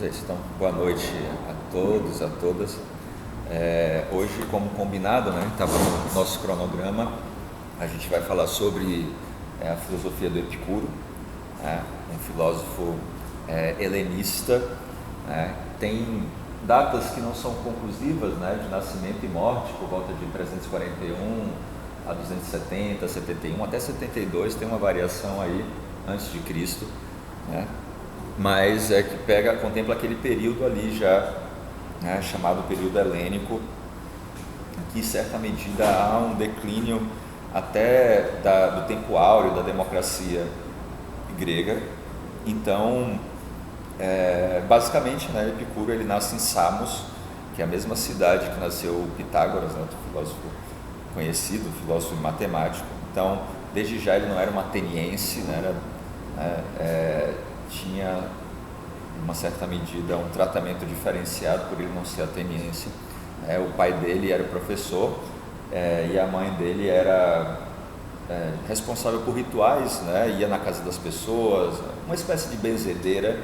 Então, boa noite a todos, a todas. Hoje, como combinado, né, estava no nosso cronograma, a gente vai falar sobre a filosofia do Epicuro, né, um filósofo helenista. Né, tem datas que não são conclusivas, né, de nascimento e morte, por volta de 341 a 270, 71, até 72, tem uma variação aí antes de Cristo, né? Mas é que contempla aquele período ali já, né, chamado período helênico, que em certa medida há um declínio até do tempo áureo da democracia grega. Então, basicamente, né, Epicuro ele nasce em Samos, que é a mesma cidade que nasceu Pitágoras, né, outro filósofo conhecido, filósofo e matemático. Então, desde já ele não era um ateniense, né, tinha, em uma certa medida, um tratamento diferenciado por ele não ser ateniense. O pai dele era professor e a mãe dele era responsável por rituais, né, ia na casa das pessoas, uma espécie de benzedeira,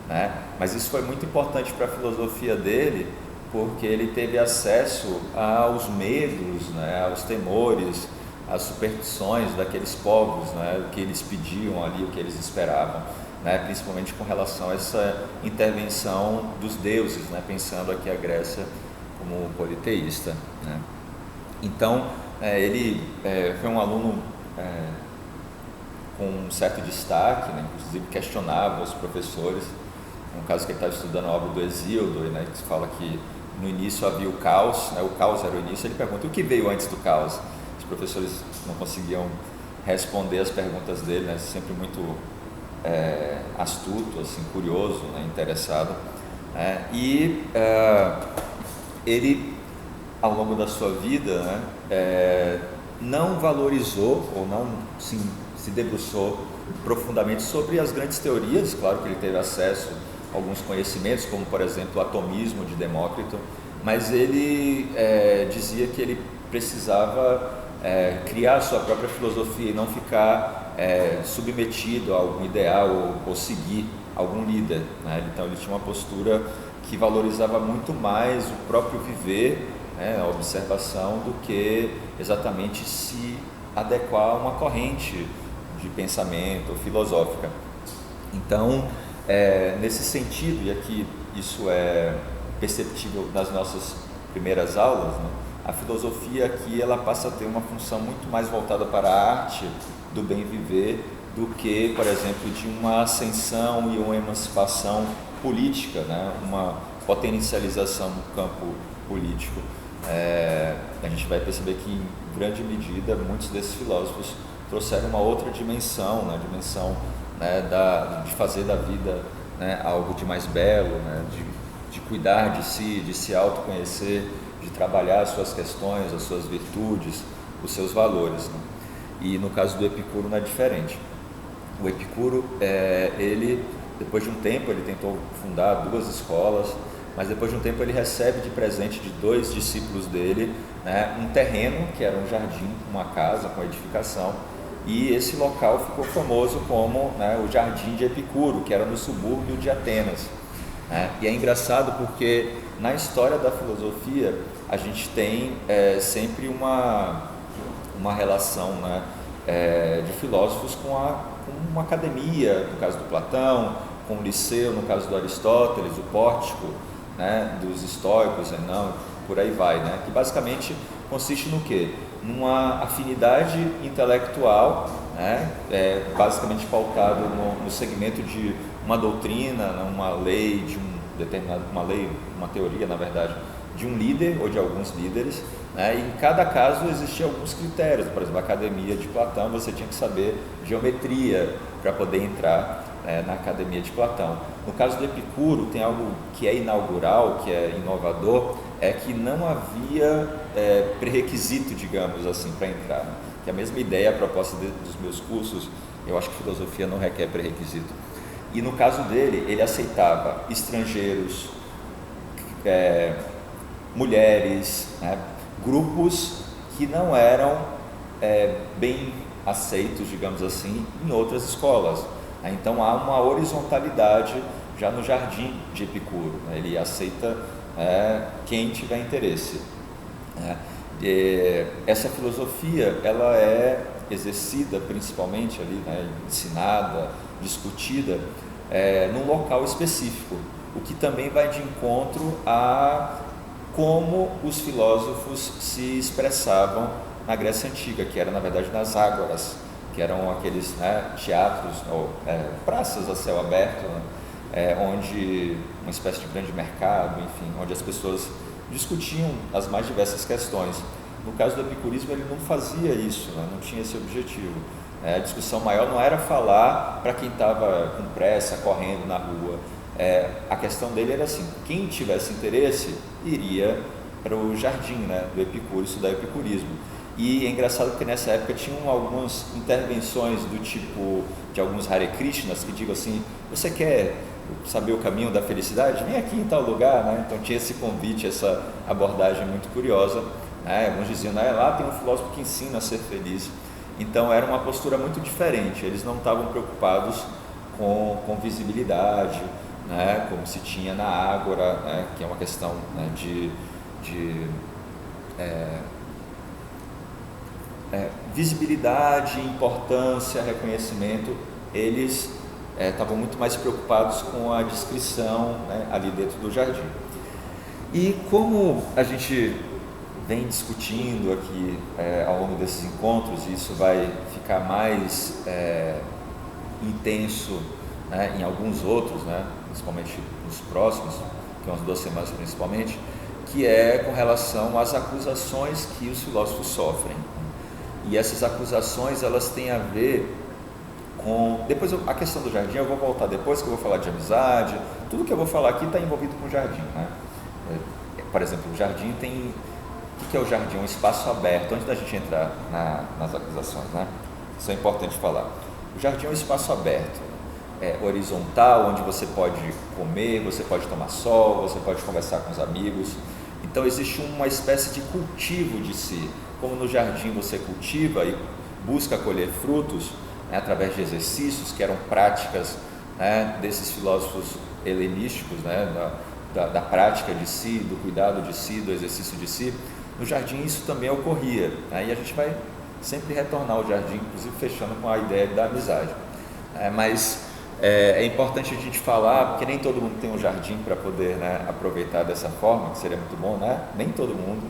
né, mas isso foi muito importante para a filosofia dele, porque ele teve acesso aos medos, né, aos temores, às superstições daqueles povos, né, o que eles pediam ali, o que eles esperavam, né, principalmente com relação a essa intervenção dos deuses, né, pensando aqui a Grécia como politeísta, né. Então, ele foi um aluno com um certo destaque, né, inclusive questionava os professores. No caso que ele estava estudando a obra do Hesíodo, né, que se fala que no início havia o caos, né, o caos era o início. Ele pergunta: o que veio antes do caos? Os professores não conseguiam responder as perguntas dele, né, sempre muito astuto, assim, curioso, né, interessado, né, e ele, ao longo da sua vida, né, não valorizou ou não se debruçou profundamente sobre as grandes teorias. Claro que ele teve acesso a alguns conhecimentos, como por exemplo o atomismo de Demócrito, mas ele dizia que ele precisava criar a sua própria filosofia e não ficar submetido a algum ideal ou seguir algum líder, né? Então ele tinha uma postura que valorizava muito mais o próprio viver, né, a observação, do que exatamente se adequar a uma corrente de pensamento filosófica. Então, nesse sentido, e aqui isso é perceptível nas nossas primeiras aulas, né, a filosofia aqui ela passa a ter uma função muito mais voltada para a arte do bem viver do que, por exemplo, de uma ascensão e uma emancipação política, né, uma potencialização no campo político. A gente vai perceber que, em grande medida, muitos desses filósofos trouxeram uma outra dimensão, né, a dimensão, né, de fazer da vida, né, algo de mais belo, né, de cuidar de si, de se autoconhecer, de trabalhar as suas questões, as suas virtudes, os seus valores, né. E no caso do Epicuro não é diferente. O Epicuro, ele, depois de um tempo, ele tentou fundar 2 escolas, mas depois de um tempo ele recebe de presente de 2 discípulos dele, né, um terreno que era um jardim, uma casa com edificação, e esse local ficou famoso como, né, o Jardim de Epicuro, que era no subúrbio de Atenas, né. E é engraçado porque na história da filosofia a gente tem sempre uma relação, né, de filósofos com uma academia, no caso do Platão, com o Liceu, no caso do Aristóteles, o Pórtico, né, dos estoicos, não, por aí vai, né, que basicamente consiste no quê? Numa afinidade intelectual, né, basicamente pautado no segmento de uma doutrina, uma lei de uma teoria, na verdade, de um líder ou de alguns líderes, né, e em cada caso existiam alguns critérios. Por exemplo, a academia de Platão, você tinha que saber geometria para poder entrar na academia de Platão. No caso do Epicuro, tem algo que é inaugural, que é inovador, é que não havia pré-requisito, digamos assim, para entrar, né? Que é a mesma ideia, a proposta dos meus cursos, eu acho que filosofia não requer pré-requisito. E no caso dele, ele aceitava estrangeiros, mulheres, né, grupos que não eram bem aceitos, digamos assim, em outras escolas. Então há uma horizontalidade já no jardim de Epicuro, né? Ele aceita quem tiver interesse, né? Essa filosofia ela é exercida principalmente ali, né, ensinada, discutida num local específico, o que também vai de encontro a como os filósofos se expressavam na Grécia Antiga, que era na verdade nas ágoras, que eram aqueles, né, teatros ou praças a céu aberto, né, onde uma espécie de grande mercado, enfim, onde as pessoas discutiam as mais diversas questões. No caso do epicurismo ele não fazia isso, né, não tinha esse objetivo. A discussão maior não era falar para quem estava com pressa, correndo na rua. A questão dele era assim: quem tivesse interesse iria para o jardim, né, do Epicuro, estudar epicurismo. E é engraçado porque nessa época tinham algumas intervenções do tipo de alguns Hare Krishnas que digam assim: você quer saber o caminho da felicidade? Vem aqui em tal lugar, né? Então tinha esse convite, essa abordagem muito curiosa, né? Alguns diziam: lá tem um filósofo que ensina a ser feliz. Então era uma postura muito diferente, eles não estavam preocupados com visibilidade, né? Como se tinha na Ágora, né? Que é uma questão, né, de visibilidade, importância, reconhecimento. Eles estavam muito mais preocupados com a descrição, né, ali dentro do jardim. E como a gente vem discutindo aqui ao longo desses encontros, e isso vai ficar mais intenso, né, em alguns outros, né, principalmente nos próximos, que é umas 2 semanas principalmente, que é com relação às acusações que os filósofos sofrem. E essas acusações, elas têm a ver com... Depois a questão do jardim eu vou voltar depois, que eu vou falar de amizade. Tudo que eu vou falar aqui está envolvido com o jardim, né? Por exemplo, o jardim tem... O que é o jardim? Um espaço aberto. Antes da gente entrar nas acusações, né? Isso é importante falar. O jardim é um espaço aberto, horizontal, onde você pode comer, você pode tomar sol, você pode conversar com os amigos. Então existe uma espécie de cultivo de si. Como no jardim você cultiva e busca colher frutos, né, através de exercícios que eram práticas, né, desses filósofos helenísticos, né, da prática de si, do cuidado de si, do exercício de si. No jardim isso também ocorria, né, e a gente vai sempre retornar ao jardim, inclusive fechando com a ideia da amizade. Mas é importante a gente falar, porque nem todo mundo tem um jardim para poder, né, aproveitar dessa forma, que seria muito bom, né? Nem todo mundo,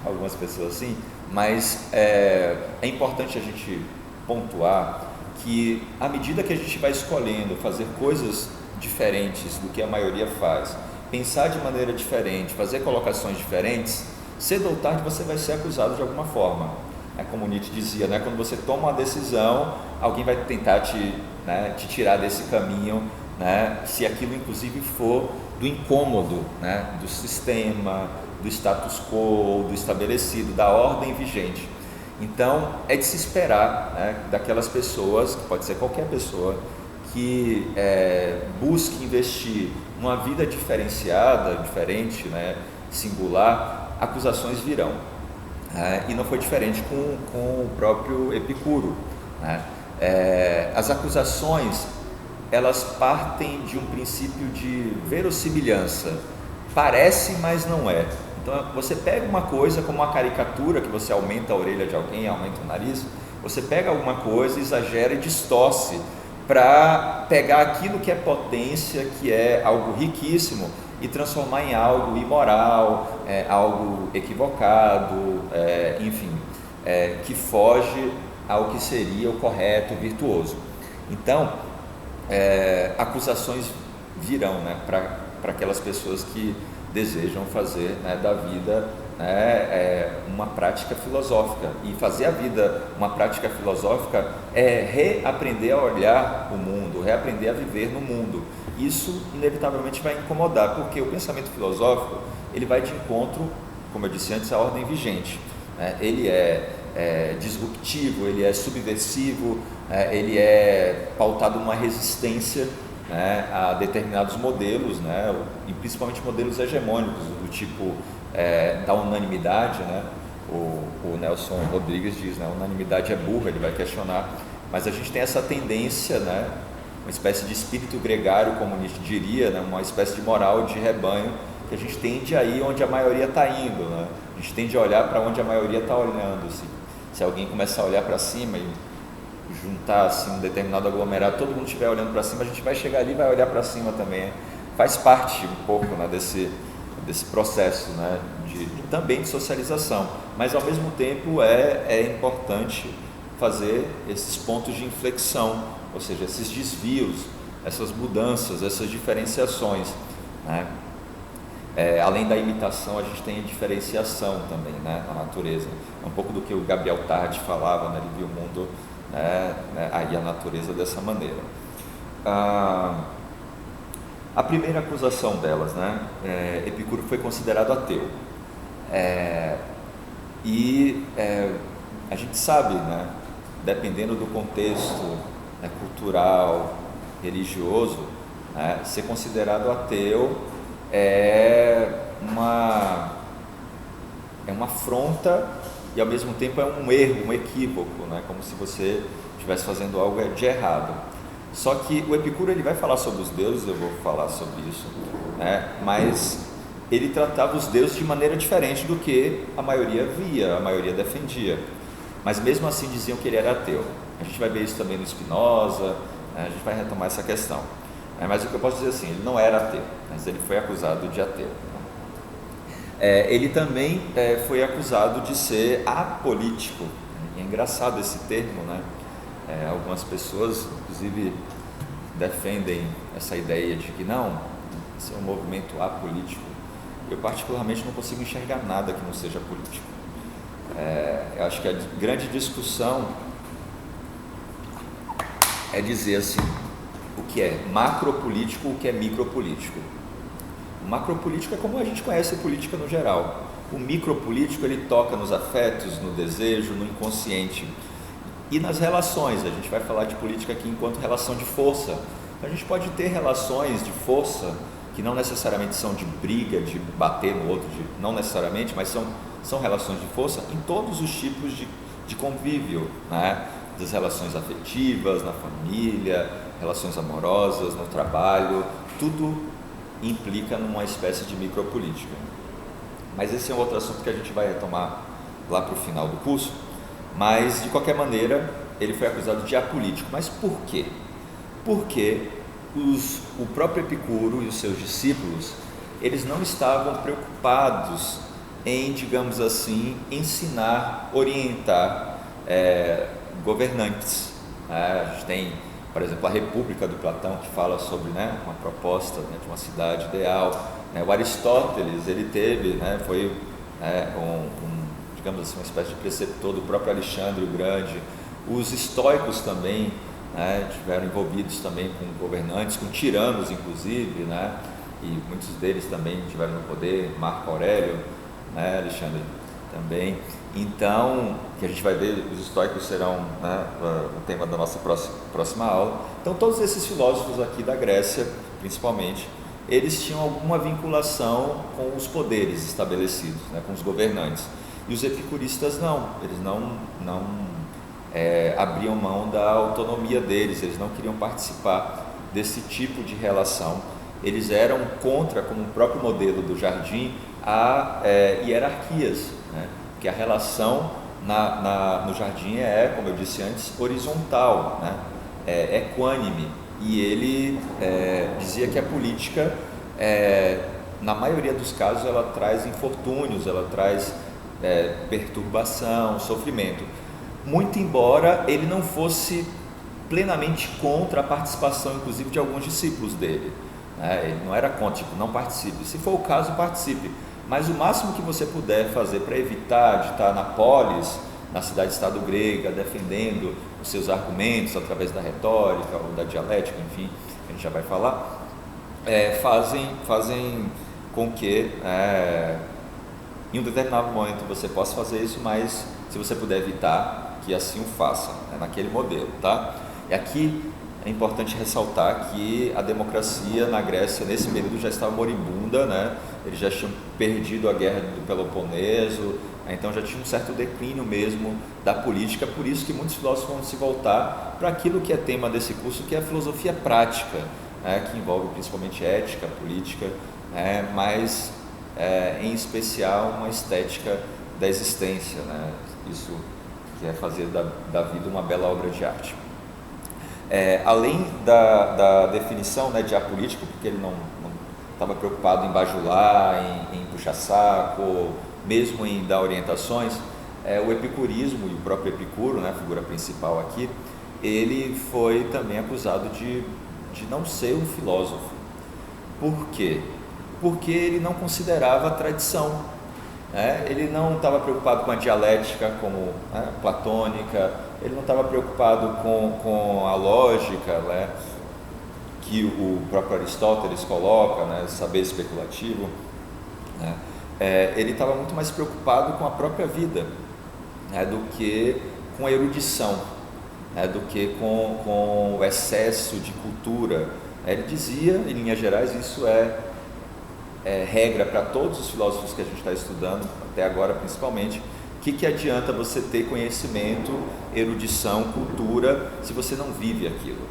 algumas pessoas sim, mas é importante a gente pontuar que à medida que a gente vai escolhendo fazer coisas diferentes do que a maioria faz, pensar de maneira diferente, fazer colocações diferentes, cedo ou tarde você vai ser acusado de alguma forma. Como Nietzsche dizia, né? Quando você toma uma decisão, alguém vai tentar te tirar desse caminho, né? Se aquilo inclusive for do incômodo, né, do sistema, do status quo, do estabelecido, da ordem vigente. Então é de se esperar, né, daquelas pessoas, que pode ser qualquer pessoa, que busque investir numa vida diferenciada, diferente, né, singular, acusações virão. E não foi diferente com o próprio Epicuro, né? As acusações, elas partem de um princípio de verossimilhança. Parece, mas não é. Então você pega uma coisa como uma caricatura, que você aumenta a orelha de alguém, aumenta o nariz, você pega alguma coisa, exagera e distorce para pegar aquilo que é potência, que é algo riquíssimo, e transformar em algo imoral, algo equivocado, enfim, que foge ao que seria o correto, o virtuoso. Então, acusações virão, né, para aquelas pessoas que desejam fazer, né, da vida, né, uma prática filosófica. E fazer a vida uma prática filosófica é reaprender a olhar o mundo, reaprender a viver no mundo. Isso inevitavelmente vai incomodar, porque o pensamento filosófico, ele vai de encontro, como eu disse antes, à ordem vigente, né? Ele é disruptivo, ele é subversivo, ele é pautado numa resistência, né, a determinados modelos, né, e principalmente modelos hegemônicos, do tipo da unanimidade, né? O Nelson Rodrigues diz, né, a unanimidade é burra, ele vai questionar, mas a gente tem essa tendência, né, uma espécie de espírito gregário, como Nietzsche diria, né? Uma espécie de moral de rebanho, que a gente tende a ir onde a maioria está indo, né? A gente tende a olhar para onde a maioria está olhando. Assim. Se alguém começar a olhar para cima e juntar assim, um determinado aglomerado, todo mundo estiver olhando para cima, a gente vai chegar ali e vai olhar para cima também. Faz parte um pouco, né, desse processo, né, também de socialização, mas ao mesmo tempo é importante fazer esses pontos de inflexão, ou seja, esses desvios, essas mudanças, essas diferenciações, né? Além da imitação, a gente tem a diferenciação também, né, na natureza. É um pouco do que o Gabriel Tarde falava, né, ele viu o mundo, aí a natureza dessa maneira. A primeira acusação delas, né, Epicuro foi considerado ateu, a gente sabe, né, dependendo do contexto, né, cultural, religioso, né, ser considerado ateu é uma afronta e ao mesmo tempo é um erro, um equívoco, né, como se você estivesse fazendo algo de errado. Só que o Epicuro ele vai falar sobre os deuses, eu vou falar sobre isso, né? Mas ele tratava os deuses de maneira diferente do que a maioria via, a maioria defendia. Mas mesmo assim diziam que ele era ateu. A gente vai ver isso também no Spinoza, né? A gente vai retomar essa questão. Mas o que eu posso dizer assim, ele não era ateu, mas ele foi acusado de ateu. Ele também foi acusado de ser apolítico. E é engraçado esse termo, né? Algumas pessoas, inclusive, defendem essa ideia de que não, esse é um movimento apolítico. Eu particularmente não consigo enxergar nada que não seja político. Eu acho que a grande discussão é dizer assim, o que é macropolítico, o que é micropolítico. O macropolítico é como a gente conhece a política no geral. O micropolítico ele toca nos afetos, no desejo, no inconsciente. E nas relações, a gente vai falar de política aqui enquanto relação de força. A gente pode ter relações de força que não necessariamente são de briga, de bater no outro, não necessariamente, mas são relações de força em todos os tipos de convívio, né? Das relações afetivas, na família, relações amorosas, no trabalho, tudo implica numa espécie de micropolítica. Mas esse é um outro assunto que a gente vai retomar lá para o final do curso. Mas, de qualquer maneira, ele foi acusado de apolítico. Mas por quê? Porque o próprio Epicuro e os seus discípulos, eles não estavam preocupados em, digamos assim, ensinar, orientar governantes. A gente tem, por exemplo, a República do Platão, que fala sobre, né, uma proposta, né, de uma cidade ideal. O Aristóteles, ele teve, né, foi digamos assim, uma espécie de preceptor do próprio Alexandre o Grande. Os estoicos também, né, estiveram envolvidos também com governantes, com tiranos inclusive, né, e muitos deles também tiveram no poder, Marco Aurélio, né, Alexandre também. Então, que a gente vai ver, os estoicos serão, né, o tema da nossa próxima aula. Então, todos esses filósofos aqui da Grécia, principalmente, eles tinham alguma vinculação com os poderes estabelecidos, né, com os governantes. E os epicuristas não, eles não abriam mão da autonomia deles, eles não queriam participar desse tipo de relação. Eles eram contra, como o próprio modelo do jardim, a hierarquias, né? Porque a relação no jardim como eu disse antes, horizontal, né? Equânime. E ele dizia que a política, na maioria dos casos, ela traz infortúnios, ela traz perturbação, sofrimento, muito embora ele não fosse plenamente contra a participação, inclusive, de alguns discípulos dele, né? Ele não era contra, tipo, não participe, se for o caso, participe, mas o máximo que você puder fazer para evitar de estar na polis, na cidade-estado grega, defendendo os seus argumentos através da retórica ou da dialética, enfim, a gente já vai falar, fazem com que em um determinado momento você possa fazer isso, mas se você puder evitar, que assim o faça, naquele modelo, tá? E aqui é importante ressaltar que a democracia na Grécia nesse período já estava moribunda, né? Eles já tinham perdido a guerra do Peloponeso, então já tinha um certo declínio mesmo da política, por isso que muitos filósofos vão se voltar para aquilo que é tema desse curso, que é a filosofia prática, né? Que envolve principalmente ética, política, mas em especial uma estética da existência, né? Isso que é fazer da vida uma bela obra de arte. Além da definição, né, de apolítico, porque ele não estava preocupado em bajular, em puxar saco, mesmo em dar orientações, o epicurismo e o próprio Epicuro, né, a figura principal aqui, ele foi também acusado de não ser um filósofo. Por quê? Porque ele não considerava a tradição, né? Ele não estava preocupado com a dialética como, né, platônica, ele não estava preocupado com a lógica, né, que o próprio Aristóteles coloca, né, saber especulativo, né? Ele estava muito mais preocupado com a própria vida, né, do que com a erudição, né, do que com o excesso de cultura. Ele dizia, em linhas gerais, isso é regra para todos os filósofos que a gente está estudando, até agora principalmente, que adianta você ter conhecimento, erudição, cultura, se você não vive aquilo?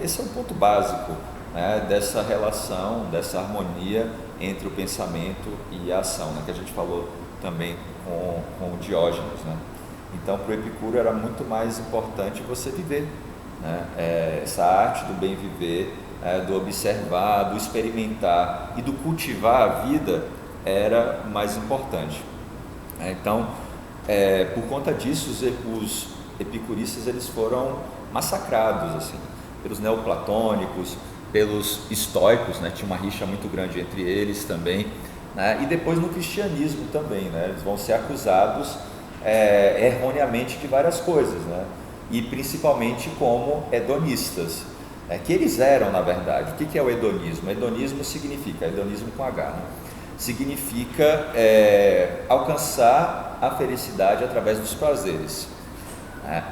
Esse é um ponto básico, né, dessa relação, dessa harmonia entre o pensamento e a ação, né, que a gente falou também com o Diógenes, né? Então, para o Epicuro era muito mais importante você viver, né? Essa arte do bem viver, do observar, do experimentar e do cultivar a vida era mais importante. Então, por conta disso, os epicuristas eles foram massacrados assim, pelos neoplatônicos, pelos estoicos, né? Tinha uma rixa muito grande entre eles também, né? E depois no cristianismo também, né? Eles vão ser acusados erroneamente de várias coisas, né? E principalmente como hedonistas, que eles eram na verdade. O que é o hedonismo? Hedonismo significa, hedonismo com H, né? Significa alcançar a felicidade através dos prazeres.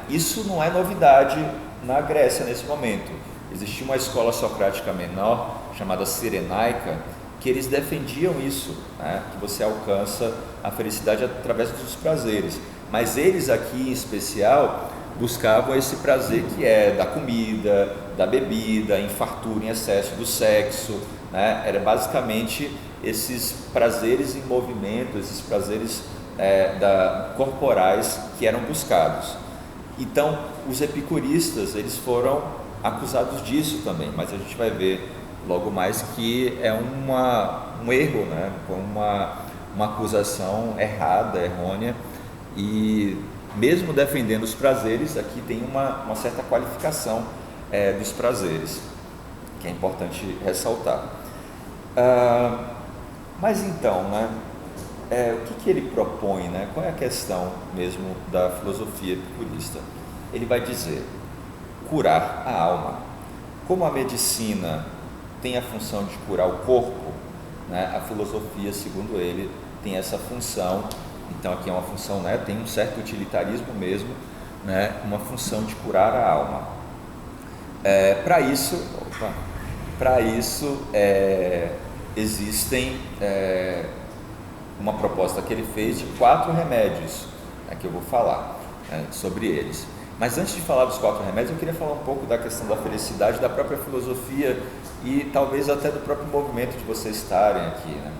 Isso não é novidade na Grécia nesse momento. Existia uma escola socrática menor chamada Cirenaica, que eles defendiam isso, né? Que você alcança a felicidade através dos prazeres, mas eles aqui em especial buscavam esse prazer que é da comida, da bebida, em fartura, em excesso, do sexo, né? Era basicamente esses prazeres em movimento, esses prazeres corporais que eram buscados. Então, os epicuristas eles foram acusados disso também, mas a gente vai ver logo mais que é um erro, né? Uma acusação errada, errônea, e mesmo defendendo os prazeres, aqui tem uma certa qualificação dos prazeres, que é importante ressaltar. Mas então, né, o que ele propõe, né? Qual é a questão mesmo da filosofia epicurista? Ele vai dizer, curar a alma. Como a medicina tem a função de curar o corpo, né, a filosofia, segundo ele, tem essa função. Então aqui é uma função, né, tem um certo utilitarismo mesmo, né, uma função de curar a alma. Para isso existem uma proposta que ele fez de 4 remédios, que eu vou falar sobre eles. Mas antes de falar dos 4 remédios, eu queria falar um pouco da questão da felicidade, da própria filosofia e talvez até do próprio movimento de vocês estarem aqui, né?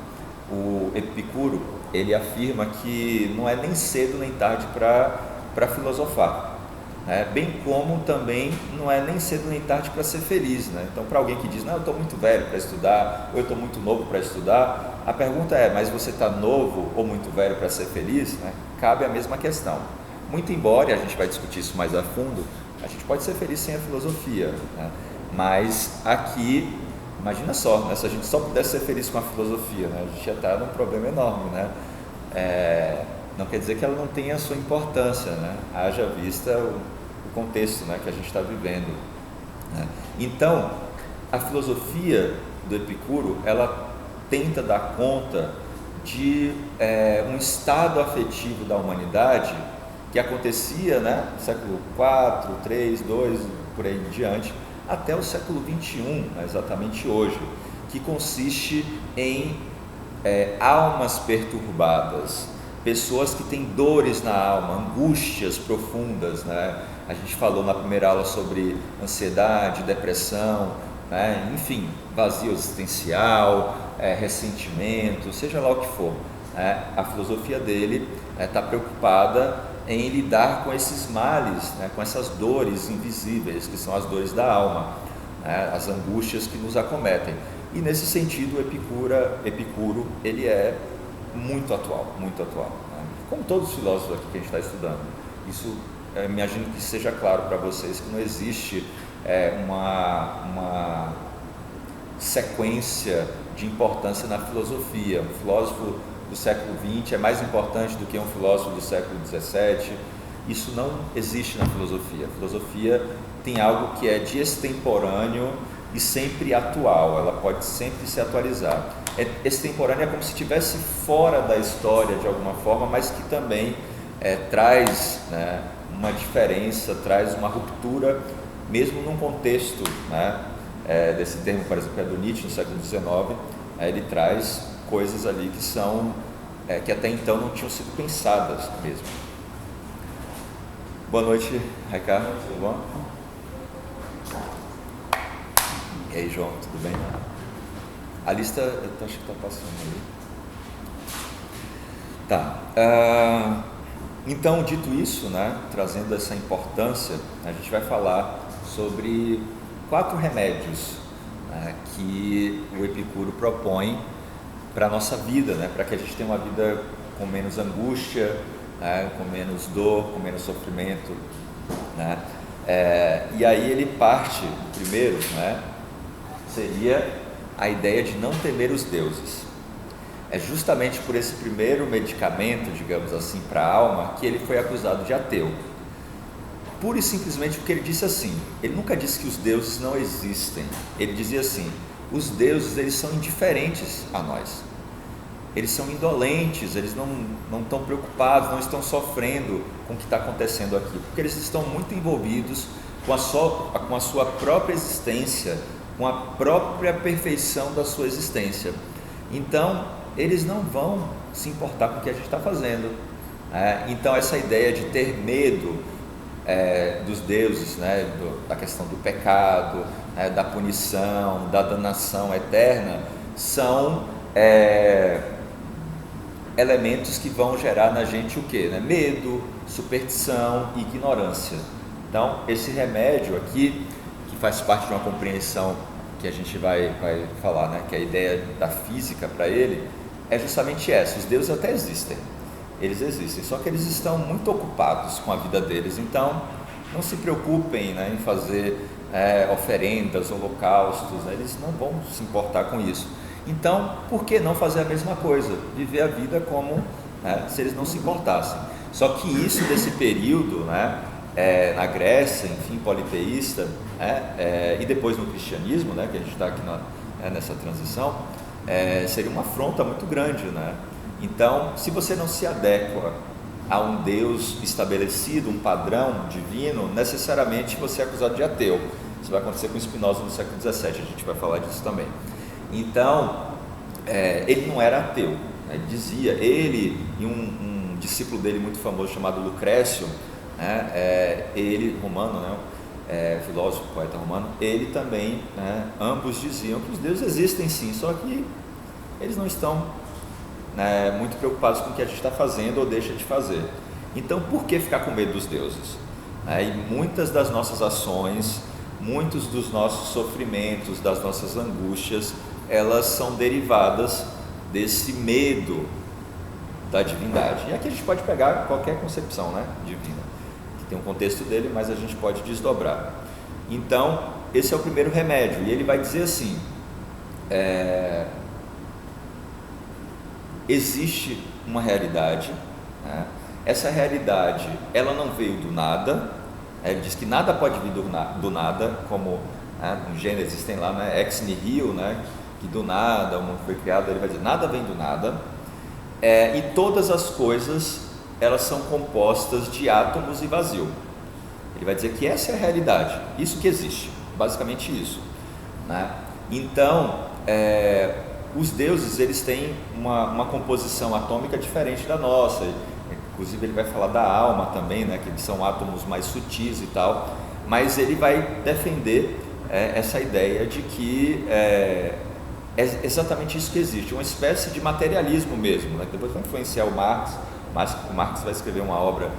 O Epicuro, ele afirma que não é nem cedo nem tarde para filosofar, né? Bem como também não é nem cedo nem tarde para ser feliz, né? Então, para alguém que diz, não, eu estou muito velho para estudar, ou eu estou muito novo para estudar, a pergunta é, mas você está novo ou muito velho para ser feliz? Né? Cabe a mesma questão. Muito embora, e a gente vai discutir isso mais a fundo, a gente pode ser feliz sem a filosofia, né? Mas aqui, imagina só, né? Se a gente só pudesse ser feliz com a filosofia, né? A gente ia estar num problema enorme, né? Não quer dizer que ela não tenha a sua importância, né? Haja vista o contexto, né, que a gente está vivendo, né? Então, a filosofia do Epicuro, ela tenta dar conta de um estado afetivo da humanidade que acontecia, né, no século 4, 3, 2, por aí em diante, até o século XXI, exatamente hoje, que consiste em almas perturbadas, pessoas que têm dores na alma, angústias profundas, né? A gente falou na primeira aula sobre ansiedade, depressão, né? Enfim, vazio existencial, ressentimento, seja lá o que for, né? A filosofia dele está preocupada em lidar com esses males, né? Com essas dores invisíveis, que são as dores da alma, né? As angústias que nos acometem. E nesse sentido, o Epicuro ele é muito atual, né? Como todos os filósofos aqui que a gente está estudando. Isso, imagino que seja claro para vocês que não existe uma sequência de importância na filosofia. Um filósofo do século XX é mais importante do que um filósofo do século XVII. Isso não existe na filosofia. A filosofia tem algo que é de extemporâneo e sempre atual, ela pode sempre se atualizar. Extemporânea é como se estivesse fora da história de alguma forma, mas que também traz, né, uma diferença, traz uma ruptura, mesmo num contexto, né, desse termo, por exemplo, do Nietzsche no século XIX, ele traz coisas ali que são, que até então não tinham sido pensadas mesmo. Boa noite, Ricardo, tudo bom? E aí, João, tudo bem? A lista, eu acho que está passando aí. Tá. Então, dito isso, né, trazendo essa importância, a gente vai falar sobre 4 remédios, né, que o Epicuro propõe para a nossa vida, né, para que a gente tenha uma vida com menos angústia, né, com menos dor, com menos sofrimento, né. E aí ele parte, primeiro, né, seria a ideia de não temer os deuses. É justamente por esse primeiro medicamento, digamos assim, para a alma, que ele foi acusado de ateu. Pura e simplesmente porque ele disse assim, ele nunca disse que os deuses não existem, ele dizia assim, os deuses eles são indiferentes a nós, eles são indolentes, eles não estão preocupados, não estão sofrendo com o que está acontecendo aqui, porque eles estão muito envolvidos com a sua própria existência, com a própria perfeição da sua existência. Então, eles não vão se importar com o que a gente está fazendo. Então, essa ideia de ter medo dos deuses, né, da questão do pecado, da punição, da danação eterna, são elementos que vão gerar na gente o quê? Medo, superstição e ignorância. Então, esse remédio aqui, faz parte de uma compreensão que a gente vai falar, né? Que a ideia da física para ele é justamente essa. Os deuses até existem, eles existem, só que eles estão muito ocupados com a vida deles, então não se preocupem, né, em fazer oferendas, holocaustos, né? Eles não vão se importar com isso. Então, por que não fazer a mesma coisa? Viver a vida como, né, se eles não se importassem. Só que isso desse período, né, na Grécia, enfim, politeísta, e depois no cristianismo, né, que a gente está aqui nessa transição, seria uma afronta muito grande, né? Então, se você não se adequa a um Deus estabelecido, um padrão divino, necessariamente você é acusado de ateu. Isso vai acontecer com Spinoza no século XVII, a gente vai falar disso também. Então, ele não era ateu, né? Ele dizia, ele e um discípulo dele muito famoso chamado Lucrécio, ele, romano, né, filósofo, poeta romano, ele também, né, ambos diziam que os deuses existem sim, só que eles não estão, né, muito preocupados com o que a gente está fazendo ou deixa de fazer. Então, por que ficar com medo dos deuses? E muitas das nossas ações, muitos dos nossos sofrimentos, das nossas angústias, elas são derivadas desse medo da divindade. E aqui a gente pode pegar qualquer concepção, né, divina, tem um contexto dele, mas a gente pode desdobrar. Então, esse é o primeiro remédio, e ele vai dizer assim, existe uma realidade, né? Essa realidade, ela não veio do nada, ele diz que nada pode vir do nada, como, né, no Gênesis tem lá, né, ex nihilo, né, que do nada o mundo foi criado, ele vai dizer, nada vem do nada, e todas as coisas, elas são compostas de átomos e vazio. Ele vai dizer que essa é a realidade, isso que existe, basicamente isso, né? Então, os deuses, eles têm uma composição atômica diferente da nossa. Inclusive ele vai falar da alma também, né, que eles são átomos mais sutis e tal, mas ele vai defender essa ideia de que é exatamente isso que existe, uma espécie de materialismo mesmo, né, que depois vai influenciar o Marx. O Marx vai escrever uma obra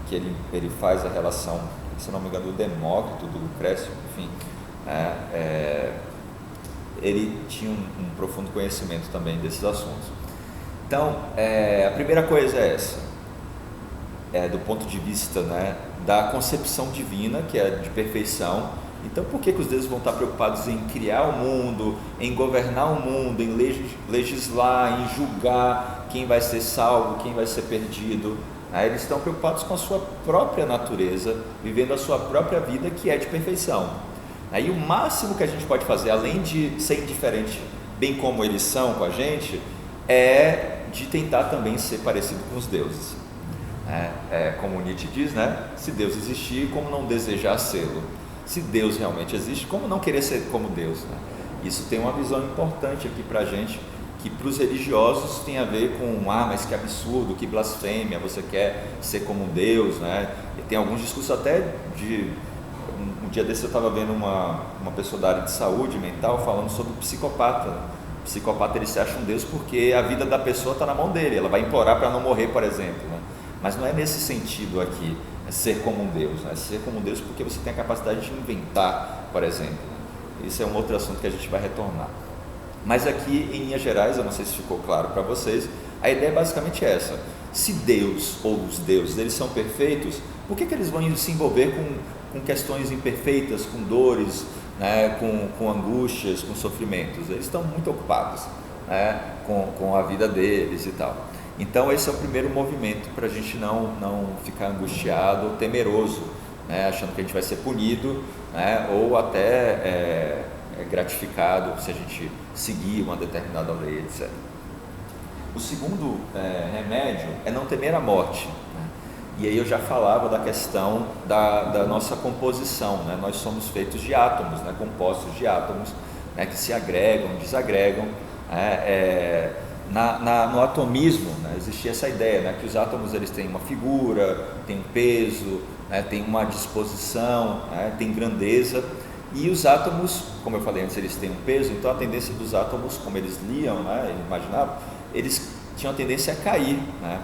que ele faz a relação, se não me engano, do Demócrito, do Lucrécio, enfim, ele tinha um profundo conhecimento também desses assuntos. Então, a primeira coisa é essa, do ponto de vista, né, da concepção divina, que é de perfeição. Então, por que os deuses vão estar preocupados em criar o mundo, em governar o mundo, em legislar, em julgar quem vai ser salvo, quem vai ser perdido? Eles estão preocupados com a sua própria natureza, vivendo a sua própria vida, que é de perfeição. E o máximo que a gente pode fazer, além de ser indiferente, bem como eles são com a gente, é de tentar também ser parecido com os deuses. Como Nietzsche diz, né? Se Deus existir, como não desejar sê-lo? Se Deus realmente existe, como não querer ser como Deus, né? Isso tem uma visão importante aqui para a gente, que para os religiosos tem a ver com, mas que absurdo, que blasfêmia, você quer ser como Deus, né? E tem alguns discursos até de... Um dia desse eu estava vendo uma pessoa da área de saúde mental falando sobre o psicopata. O psicopata, ele se acha um Deus porque a vida da pessoa está na mão dele, ela vai implorar para não morrer, por exemplo, né? Mas não é nesse sentido aqui, ser como um Deus, né? Ser como um Deus porque você tem a capacidade de inventar, por exemplo, né? Isso é um outro assunto que a gente vai retornar. Mas aqui, em linhas gerais, eu não sei se ficou claro para vocês, a ideia é basicamente essa: se Deus ou os deuses, eles são perfeitos, por que eles vão se envolver com questões imperfeitas, com dores, né, com angústias, com sofrimentos? Eles estão muito ocupados, né, com a vida deles e tal. Então esse é o primeiro movimento para a gente não ficar angustiado ou temeroso, né, achando que a gente vai ser punido, né, ou até gratificado se a gente seguir uma determinada lei, etc. O segundo remédio é não temer a morte, né? E aí eu já falava da questão da nossa composição, né? Nós somos feitos de átomos, né? Compostos de átomos, né? Que se agregam, desagregam, né? No atomismo, né? Existia essa ideia, né? Que os átomos, eles têm uma figura, têm um peso, né? Têm uma disposição, né? Têm grandeza. E os átomos, como eu falei antes, eles têm um peso, então a tendência dos átomos, como eles liam, né? Imaginavam, eles tinham a tendência a cair, né?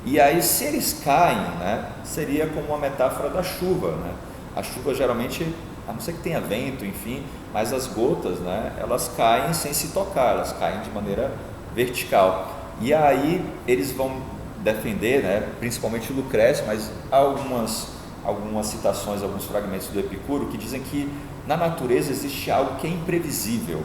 E aí, se eles caem, né, seria como uma metáfora da chuva, né? A chuva geralmente, a não ser que tenha vento, enfim, mas as gotas, né, elas caem sem se tocar, elas caem de maneira vertical. E aí eles vão defender, né, principalmente o Lucrécio, mas há algumas citações, alguns fragmentos do Epicuro que dizem que na natureza existe algo que é imprevisível,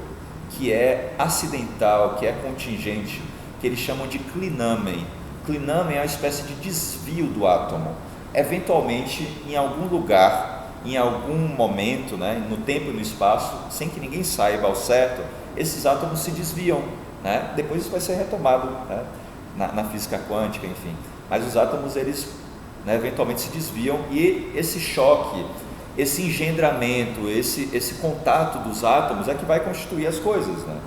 que é acidental, que é contingente, que eles chamam de clinamen. Clinamen é uma espécie de desvio do átomo. Eventualmente, em algum lugar, em algum momento, né, no tempo e no espaço, sem que ninguém saiba ao certo, esses átomos se desviam, né? Depois isso vai ser retomado, né, na física quântica, enfim. Mas os átomos, eles, né, eventualmente se desviam, e esse choque, esse engendramento, esse contato dos átomos é que vai constituir as coisas, né?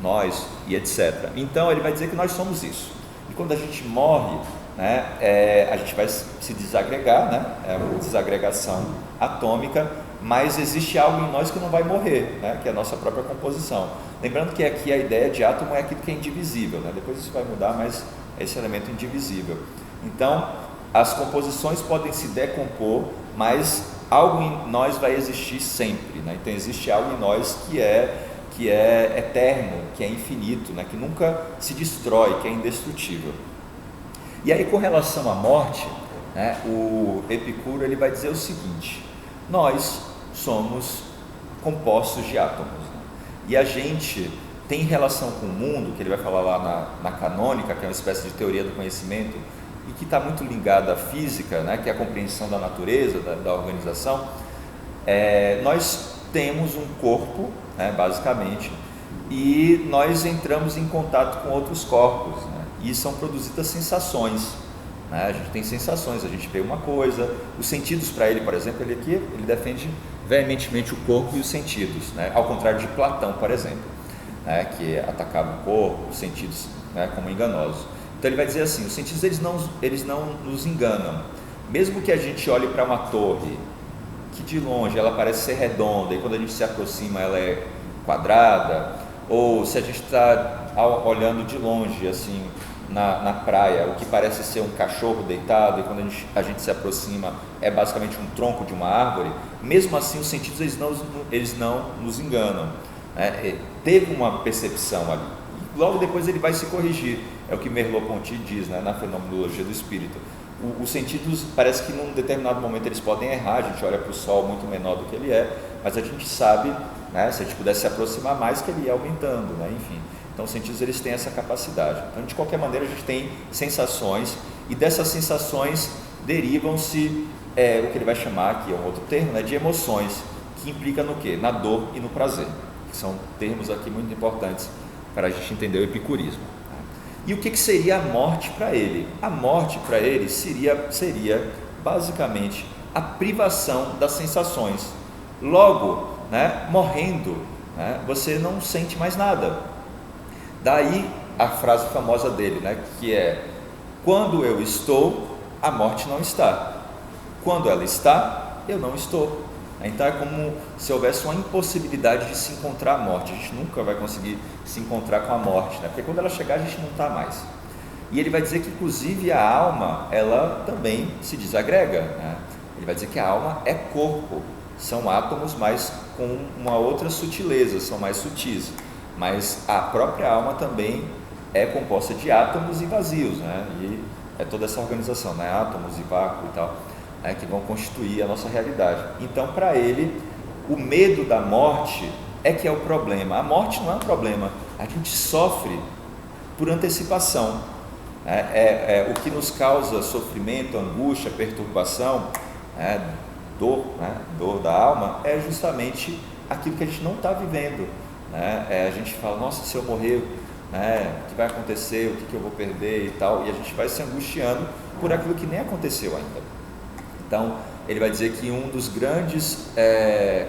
Nós e etc. Então ele vai dizer que nós somos isso. E quando a gente morre, né, a gente vai se desagregar, né? É uma desagregação atômica, mas existe algo em nós que não vai morrer, né? Que é a nossa própria composição. Lembrando que aqui a ideia de átomo é aquilo que é indivisível, né? Depois isso vai mudar, mas é esse elemento indivisível. Então as composições podem se decompor, mas algo em nós vai existir sempre, né? Então existe algo em nós que é eterno, que é infinito, né? Que nunca se destrói, que é indestrutível. E aí, com relação à morte, né, o Epicuro, ele vai dizer o seguinte: nós somos compostos de átomos, né? E a gente tem relação com o mundo, que ele vai falar lá na canônica, que é uma espécie de teoria do conhecimento, e que está muito ligada à física, né, que é a compreensão da natureza, da organização. Nós temos um corpo, né, basicamente, e nós entramos em contato com outros corpos, né, e são produzidas sensações, né? A gente tem sensações, a gente vê uma coisa, os sentidos para ele, por exemplo, ele defende veementemente o corpo e os sentidos, né? Ao contrário de Platão, por exemplo, né? Que atacava o corpo, os sentidos, né? Como enganosos. Então ele vai dizer assim, os sentidos eles não nos enganam, mesmo que a gente olhe para uma torre, que de longe ela parece ser redonda e quando a gente se aproxima ela é quadrada, ou se a gente está olhando de longe assim na praia, o que parece ser um cachorro deitado e quando a gente se aproxima é basicamente um tronco de uma árvore, mesmo assim os sentidos eles não nos enganam, né? Teve uma percepção ali, e logo depois ele vai se corrigir, é o que Merleau-Ponty diz, né, na Fenomenologia do Espírito. Os sentidos, parece que num determinado momento eles podem errar, a gente olha para o Sol muito menor do que ele é, mas a gente sabe, né, se a gente pudesse se aproximar mais, que ele ia aumentando, né, enfim. Então os sentidos eles têm essa capacidade. Então de qualquer maneira a gente tem sensações, e dessas sensações derivam-se o que ele vai chamar aqui, é um outro termo, né, de emoções, que implica no quê? Na dor e no prazer, que são termos aqui muito importantes para a gente entender o epicurismo. E o que seria a morte para ele? A morte para ele seria basicamente a privação das sensações. Logo, né, morrendo, né, você não sente mais nada. Daí a frase famosa dele, né, que é: quando eu estou, a morte não está. Quando ela está, eu não estou. Então é como se houvesse uma impossibilidade de se encontrar a morte. A gente nunca vai conseguir se encontrar com a morte, né? Porque quando ela chegar a gente não está mais. E ele vai dizer que inclusive a alma, ela também se desagrega, né? Ele vai dizer que a alma é corpo, são átomos, mas com uma outra sutileza, são mais sutis, mas a própria alma também é composta de átomos e vazios, né? E é toda essa organização, né? Átomos e vácuo e tal, que vão constituir a nossa realidade. Então para ele o medo da morte é que é o problema. A morte não é um problema, a gente sofre por antecipação, o que nos causa sofrimento, angústia, perturbação, dor, dor da alma, é justamente aquilo que a gente não está vivendo, a gente fala, nossa, se eu morrer, o que vai acontecer, o que eu vou perder e tal, e a gente vai se angustiando por aquilo que nem aconteceu ainda. Então, ele vai dizer que um dos grandes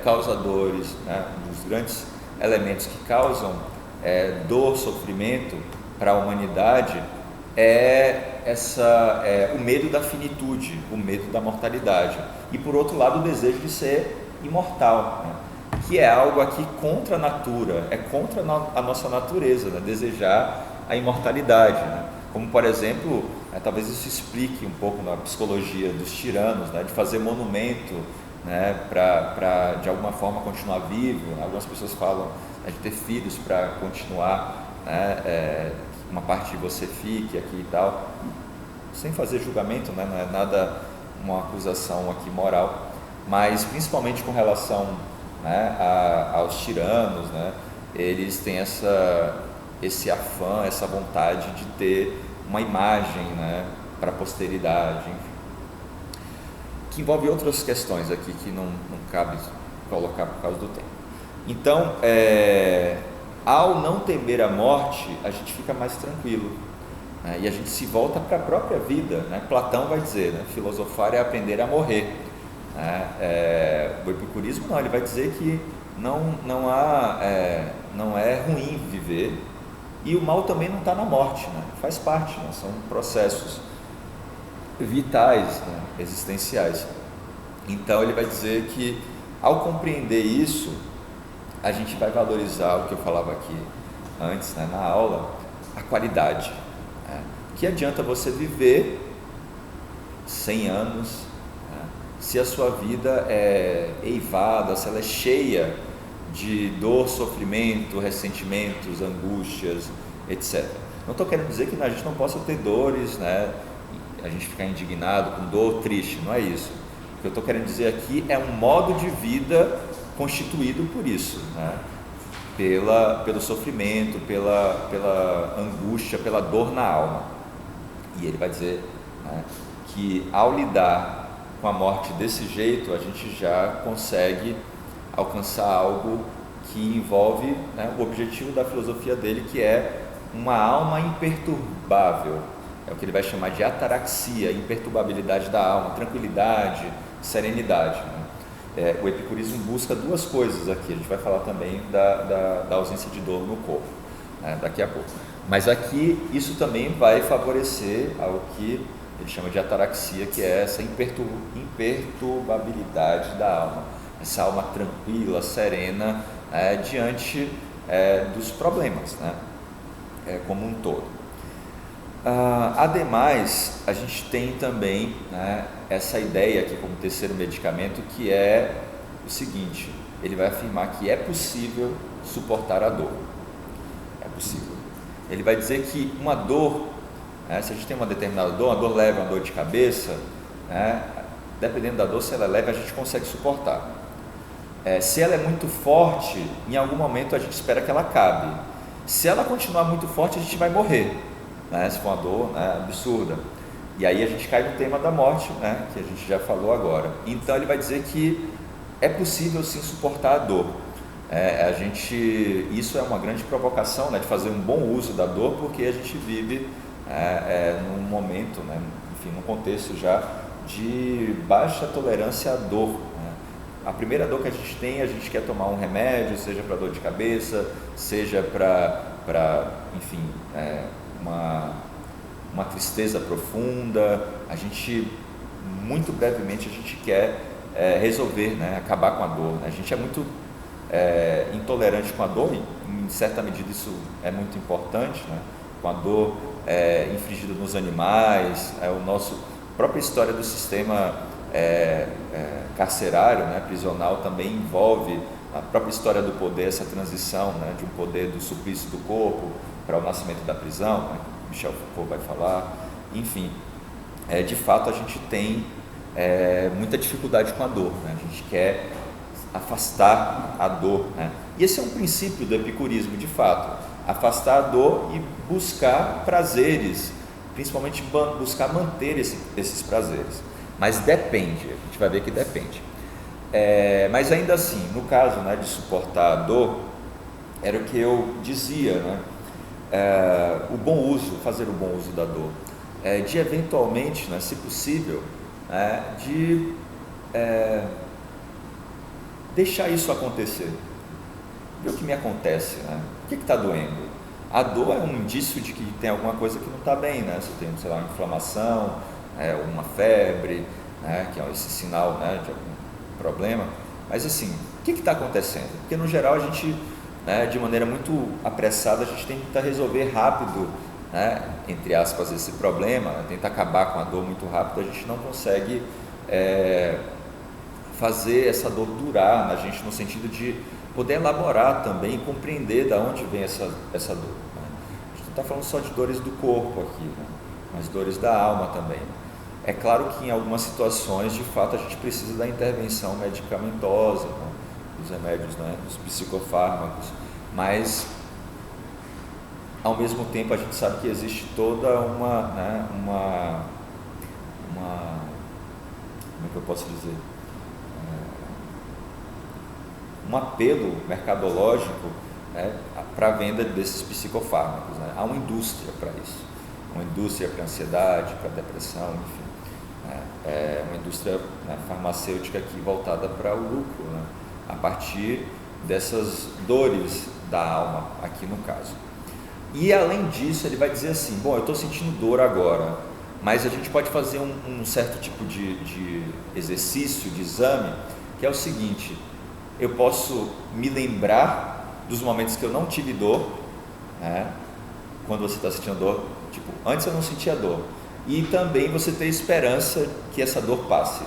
causadores, um dos grandes elementos que causam dor, sofrimento para a humanidade o medo da finitude, o medo da mortalidade. E, por outro lado, o desejo de ser imortal, que é algo aqui contra a natura, é contra a nossa natureza, desejar a imortalidade, como, por exemplo, talvez isso explique um pouco na psicologia dos tiranos, de fazer monumento, para de alguma forma continuar vivo. Algumas pessoas falam de ter filhos para continuar, uma parte de você fique aqui e tal, sem fazer julgamento, não é nada, uma acusação aqui moral, mas principalmente com relação aos tiranos, eles têm esse afã, essa vontade de ter uma imagem, para a posteridade, enfim, que envolve outras questões aqui que não cabe colocar por causa do tempo. Então, ao não temer a morte, a gente fica mais tranquilo, e a gente se volta para a própria vida, Platão vai dizer, filosofar é aprender a morrer, o epicurismo não, ele vai dizer que não é ruim viver, e o mal também não está na morte, faz parte, são processos vitais, existenciais. Então ele vai dizer que ao compreender isso, a gente vai valorizar o que eu falava aqui antes, na aula, a qualidade. Que adianta você viver 100 anos, se a sua vida é eivada, se ela é cheia de dor, sofrimento, ressentimentos, angústias, etc. Não estou querendo dizer que a gente não possa ter dores, a gente ficar indignado com dor, triste, não é isso. O que eu estou querendo dizer aqui é um modo de vida constituído por isso, pelo sofrimento, pela angústia, pela dor na alma. E ele vai dizer que ao lidar com a morte desse jeito, a gente já consegue alcançar algo que envolve o objetivo da filosofia dele, que é uma alma imperturbável, é o que ele vai chamar de ataraxia, imperturbabilidade da alma, tranquilidade, serenidade, né? O epicurismo busca duas coisas aqui, a gente vai falar também da ausência de dor no corpo, né, daqui a pouco. Mas aqui isso também vai favorecer ao que ele chama de ataraxia, que é essa imperturbabilidade da alma, essa alma tranquila, serena, diante dos problemas, né, como um todo. Ademais, a gente tem também, né, essa ideia aqui como terceiro medicamento, que é o seguinte: ele vai afirmar que é possível suportar a dor. É possível. Ele vai dizer que uma dor, né, se a gente tem uma determinada dor, uma dor leve, uma dor de cabeça, né, dependendo da dor, se ela é leve, a gente consegue suportar. Se ela é muito forte, em algum momento a gente espera que ela acabe. Se ela continuar muito forte, a gente vai morrer, né, se for uma dor, né, absurda. E aí a gente cai no tema da morte, né, que a gente já falou agora. Então ele vai dizer que é possível sim suportar a dor. Isso é uma grande provocação, né, de fazer um bom uso da dor, porque a gente vive num momento, né, enfim, num contexto já de baixa tolerância à dor, né? A primeira dor que a gente quer tomar um remédio, seja para dor de cabeça, seja para enfim, uma tristeza profunda. A gente, muito brevemente, a gente quer resolver, né, acabar com a dor, né? A gente é muito intolerante com a dor, e em certa medida isso é muito importante, né? Com a dor infligida nos animais, a própria história do sistema carcerário, né, prisional, também envolve a própria história do poder, essa transição, né, de um poder do suplício do corpo para o nascimento da prisão, né, Michel Foucault vai falar. Enfim, de fato a gente tem muita dificuldade com a dor, né? A gente quer afastar a dor, né? E esse é um princípio do epicurismo, de fato, afastar a dor e buscar prazeres, principalmente buscar manter esses prazeres. Mas depende, a gente vai ver que depende. Mas ainda assim, no caso, né, de suportar a dor, era o que eu dizia, né? Fazer o bom uso da dor, de eventualmente, né, se possível, de deixar isso acontecer. Ver o que me acontece, né? O que está doendo? A dor é um indício de que tem alguma coisa que não está bem, né? Você tem, sei lá, uma inflamação, uma febre, né, que é esse sinal, né, de algum problema. Mas assim, o que está acontecendo? Porque no geral a gente, né, de maneira muito apressada, a gente tenta resolver rápido, né, entre aspas, esse problema, né, tenta acabar com a dor muito rápido. A gente não consegue fazer essa dor durar na gente, no sentido de poder elaborar também e compreender de onde vem essa dor, né? A gente não está falando só de dores do corpo aqui, né, mas dores da alma também. É claro que em algumas situações, de fato, a gente precisa da intervenção medicamentosa, né, dos remédios, né, dos psicofármacos, mas ao mesmo tempo a gente sabe que existe toda como é que eu posso dizer? Um apelo mercadológico, né, para a venda desses psicofármacos, né? Há uma indústria para isso, uma indústria para ansiedade, para depressão, enfim, né? É uma indústria, né, farmacêutica aqui voltada para o lucro, né, a partir dessas dores da alma, aqui no caso. E além disso, ele vai dizer assim: bom, eu estou sentindo dor agora, mas a gente pode fazer um certo tipo de exercício, de exame, que é o seguinte: eu posso me lembrar dos momentos que eu não tive dor, né? Quando você está sentindo dor, tipo, antes eu não sentia dor, e também você ter esperança que essa dor passe,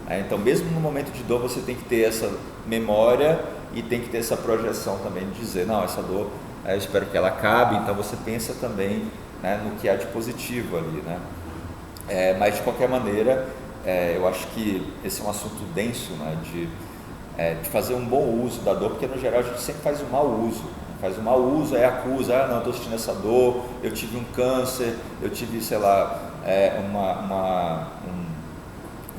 né? Então, mesmo no momento de dor, você tem que ter essa memória e tem que ter essa projeção também de dizer: não, essa dor, eu espero que ela acabe. Então você pensa também, né, no que há de positivo ali, né? Mas de qualquer maneira, eu acho que esse é um assunto denso, né, de fazer um bom uso da dor, porque no geral a gente sempre faz um mau uso, acusa: não, estou sentindo essa dor, eu tive um câncer, eu tive, sei lá,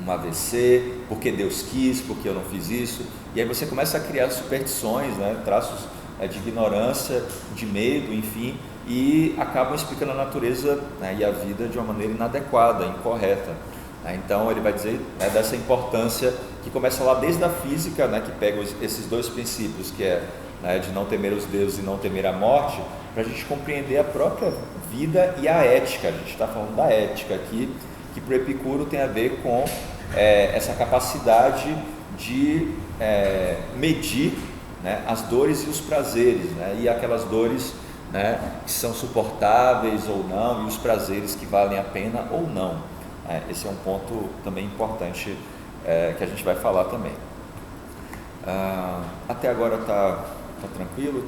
um AVC, porque Deus quis, porque eu não fiz isso. E aí você começa a criar superstições, né, traços de ignorância, de medo, enfim, e acabam explicando a natureza, né, e a vida de uma maneira inadequada, incorreta. Então ele vai dizer, né, dessa importância que começa lá desde a física, né, que pega esses dois princípios, que é, né, de não temer os deuses e não temer a morte, para a gente compreender a própria vida e a ética. A gente está falando da ética aqui, que para o Epicuro tem a ver com essa capacidade de medir, né, as dores e os prazeres, né, e aquelas dores, né, que são suportáveis ou não, e os prazeres que valem a pena ou não. Esse é um ponto também importante que a gente vai falar também. Até agora está tranquilo?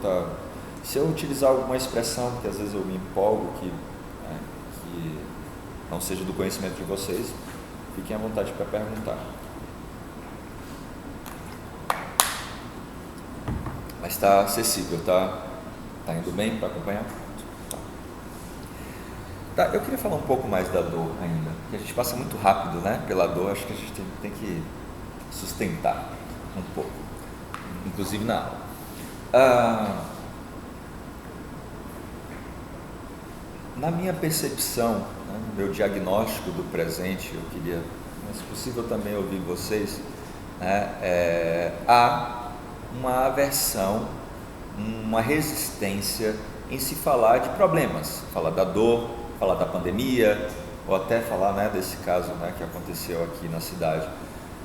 Se eu utilizar alguma expressão, que às vezes eu me empolgo, que não seja do conhecimento de vocês, fiquem à vontade para perguntar. Mas está acessível, tá indo bem para acompanhar? Tá, eu queria falar um pouco mais da dor ainda, porque a gente passa muito rápido, né, pela dor. Acho que a gente tem que sustentar um pouco, inclusive na aula. Na minha percepção, né, no meu diagnóstico do presente, eu queria, se possível, também ouvir vocês, né, há uma aversão, uma resistência em se falar de problemas, falar da dor, falar da pandemia, ou até falar, né, desse caso, né, que aconteceu aqui na cidade.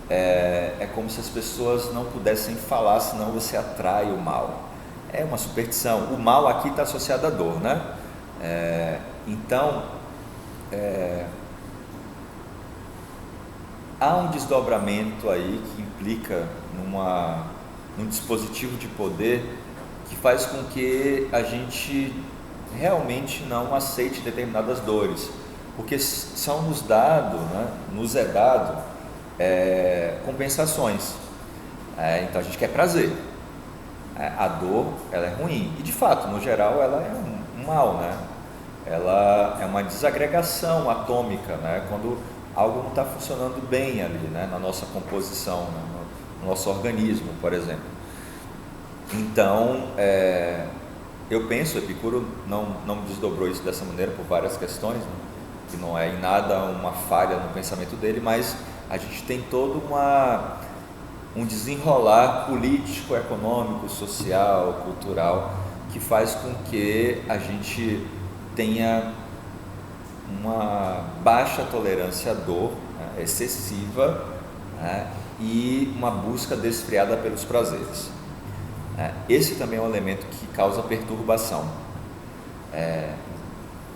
É como se as pessoas não pudessem falar, senão você atrai o mal. É uma superstição. O mal aqui está associado à dor, né? Então, há um desdobramento aí que implica num dispositivo de poder que faz com que a gente realmente não aceite determinadas dores, porque são nos dado, né, nos é dado compensações. Então a gente quer prazer. A dor, ela é ruim, e de fato, no geral, ela é um mal, né? Ela é uma desagregação atômica, né? Quando algo não está funcionando bem ali, né, na nossa composição, né, no nosso organismo, por exemplo. Então, eu penso, Epicuro não desdobrou isso dessa maneira por várias questões, né, que não é em nada uma falha no pensamento dele, mas a gente tem todo um desenrolar político, econômico, social, cultural, que faz com que a gente tenha uma baixa tolerância à dor, né, excessiva, né, e uma busca desfreada pelos prazeres. Esse também é um elemento que causa perturbação.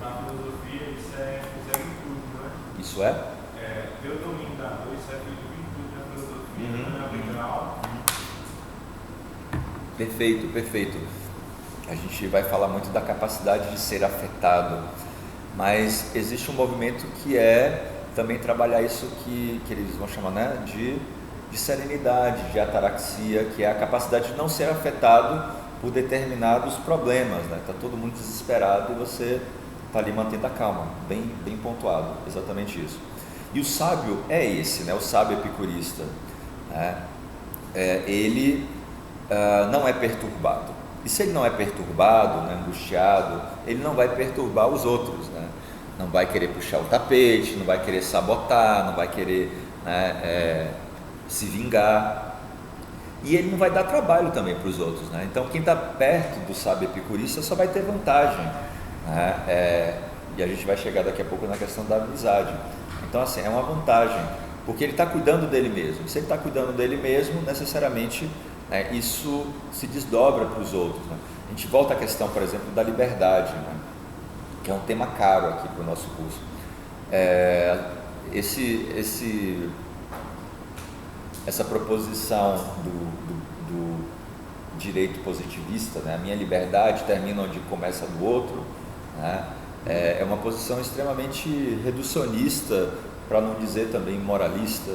Na filosofia isso é virtude, não é? Isso é? Ter o domínio da dor, isso é virtude na filosofia, na literal. Perfeito, perfeito. A gente vai falar muito da capacidade de ser afetado, mas existe um movimento que é também trabalhar isso que eles vão chamar, né, de serenidade, de ataraxia, que é a capacidade de não ser afetado por determinados problemas, né? Tá todo mundo desesperado e você está ali mantendo a calma, bem pontuado, exatamente isso. E o sábio é esse, né? O sábio epicurista, né? Ele não é perturbado. E se ele não é perturbado, né, angustiado, ele não vai perturbar os outros, né? Não vai querer puxar o tapete, não vai querer sabotar, não vai querer, né, se vingar, e ele não vai dar trabalho também para os outros, né? Então quem está perto do sábio epicurista só vai ter vantagem, né? E a gente vai chegar daqui a pouco na questão da amizade. Então assim, é uma vantagem, porque ele está cuidando dele mesmo. Se ele está cuidando dele mesmo, necessariamente, isso se desdobra para os outros, né? A gente volta à questão, por exemplo, da liberdade, né, que é um tema caro aqui para o nosso curso. Essa proposição do direito positivista, né, a minha liberdade termina onde começa a do outro, né, é uma posição extremamente reducionista, para não dizer também moralista,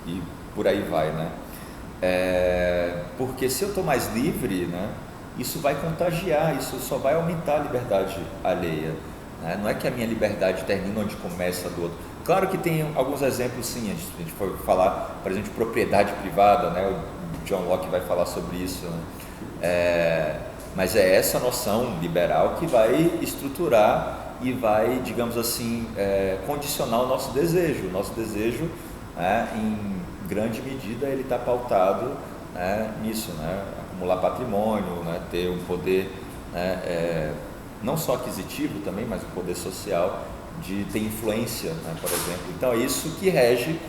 e por aí vai, né? Porque se eu estou mais livre, né, isso vai contagiar, isso só vai aumentar a liberdade alheia, né? Não é que a minha liberdade termina onde começa a do outro. Claro que tem alguns exemplos, sim. A gente for falar, por exemplo, de propriedade privada, né? O John Locke vai falar sobre isso, né? Mas é essa noção liberal que vai estruturar e vai, digamos assim, condicionar o nosso desejo. O nosso desejo, em grande medida, ele está pautado, nisso, acumular patrimônio, ter um poder, não só aquisitivo também, mas um poder social de ter influência, por exemplo. Então é isso que rege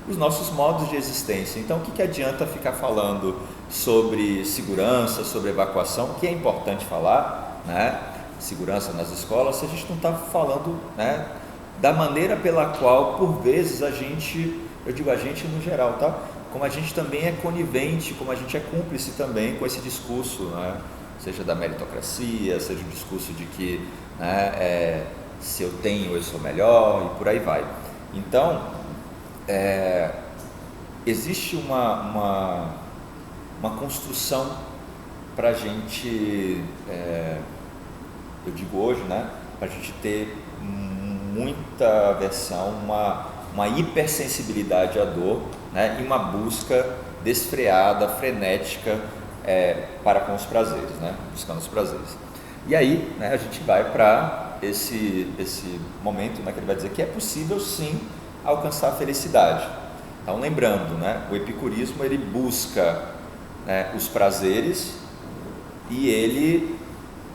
os nossos modos de existência. Então o que adianta ficar falando sobre segurança, sobre evacuação, que é importante falar, segurança nas escolas, se a gente não está falando, da maneira pela qual, por vezes, a gente, eu digo a gente no geral, tá? Como a gente também é conivente, como a gente é cúmplice também com esse discurso, seja da meritocracia, seja o discurso de que se eu tenho, eu sou melhor, e por aí vai. Então, existe uma construção para a gente, eu digo hoje, para a gente ter muita aversão, uma hipersensibilidade à dor, e uma busca desfreada, frenética para com os prazeres, buscando os prazeres. E aí, a gente vai para esse momento, que ele vai dizer que é possível sim alcançar a felicidade. Então, lembrando, o epicurismo ele busca os prazeres e ele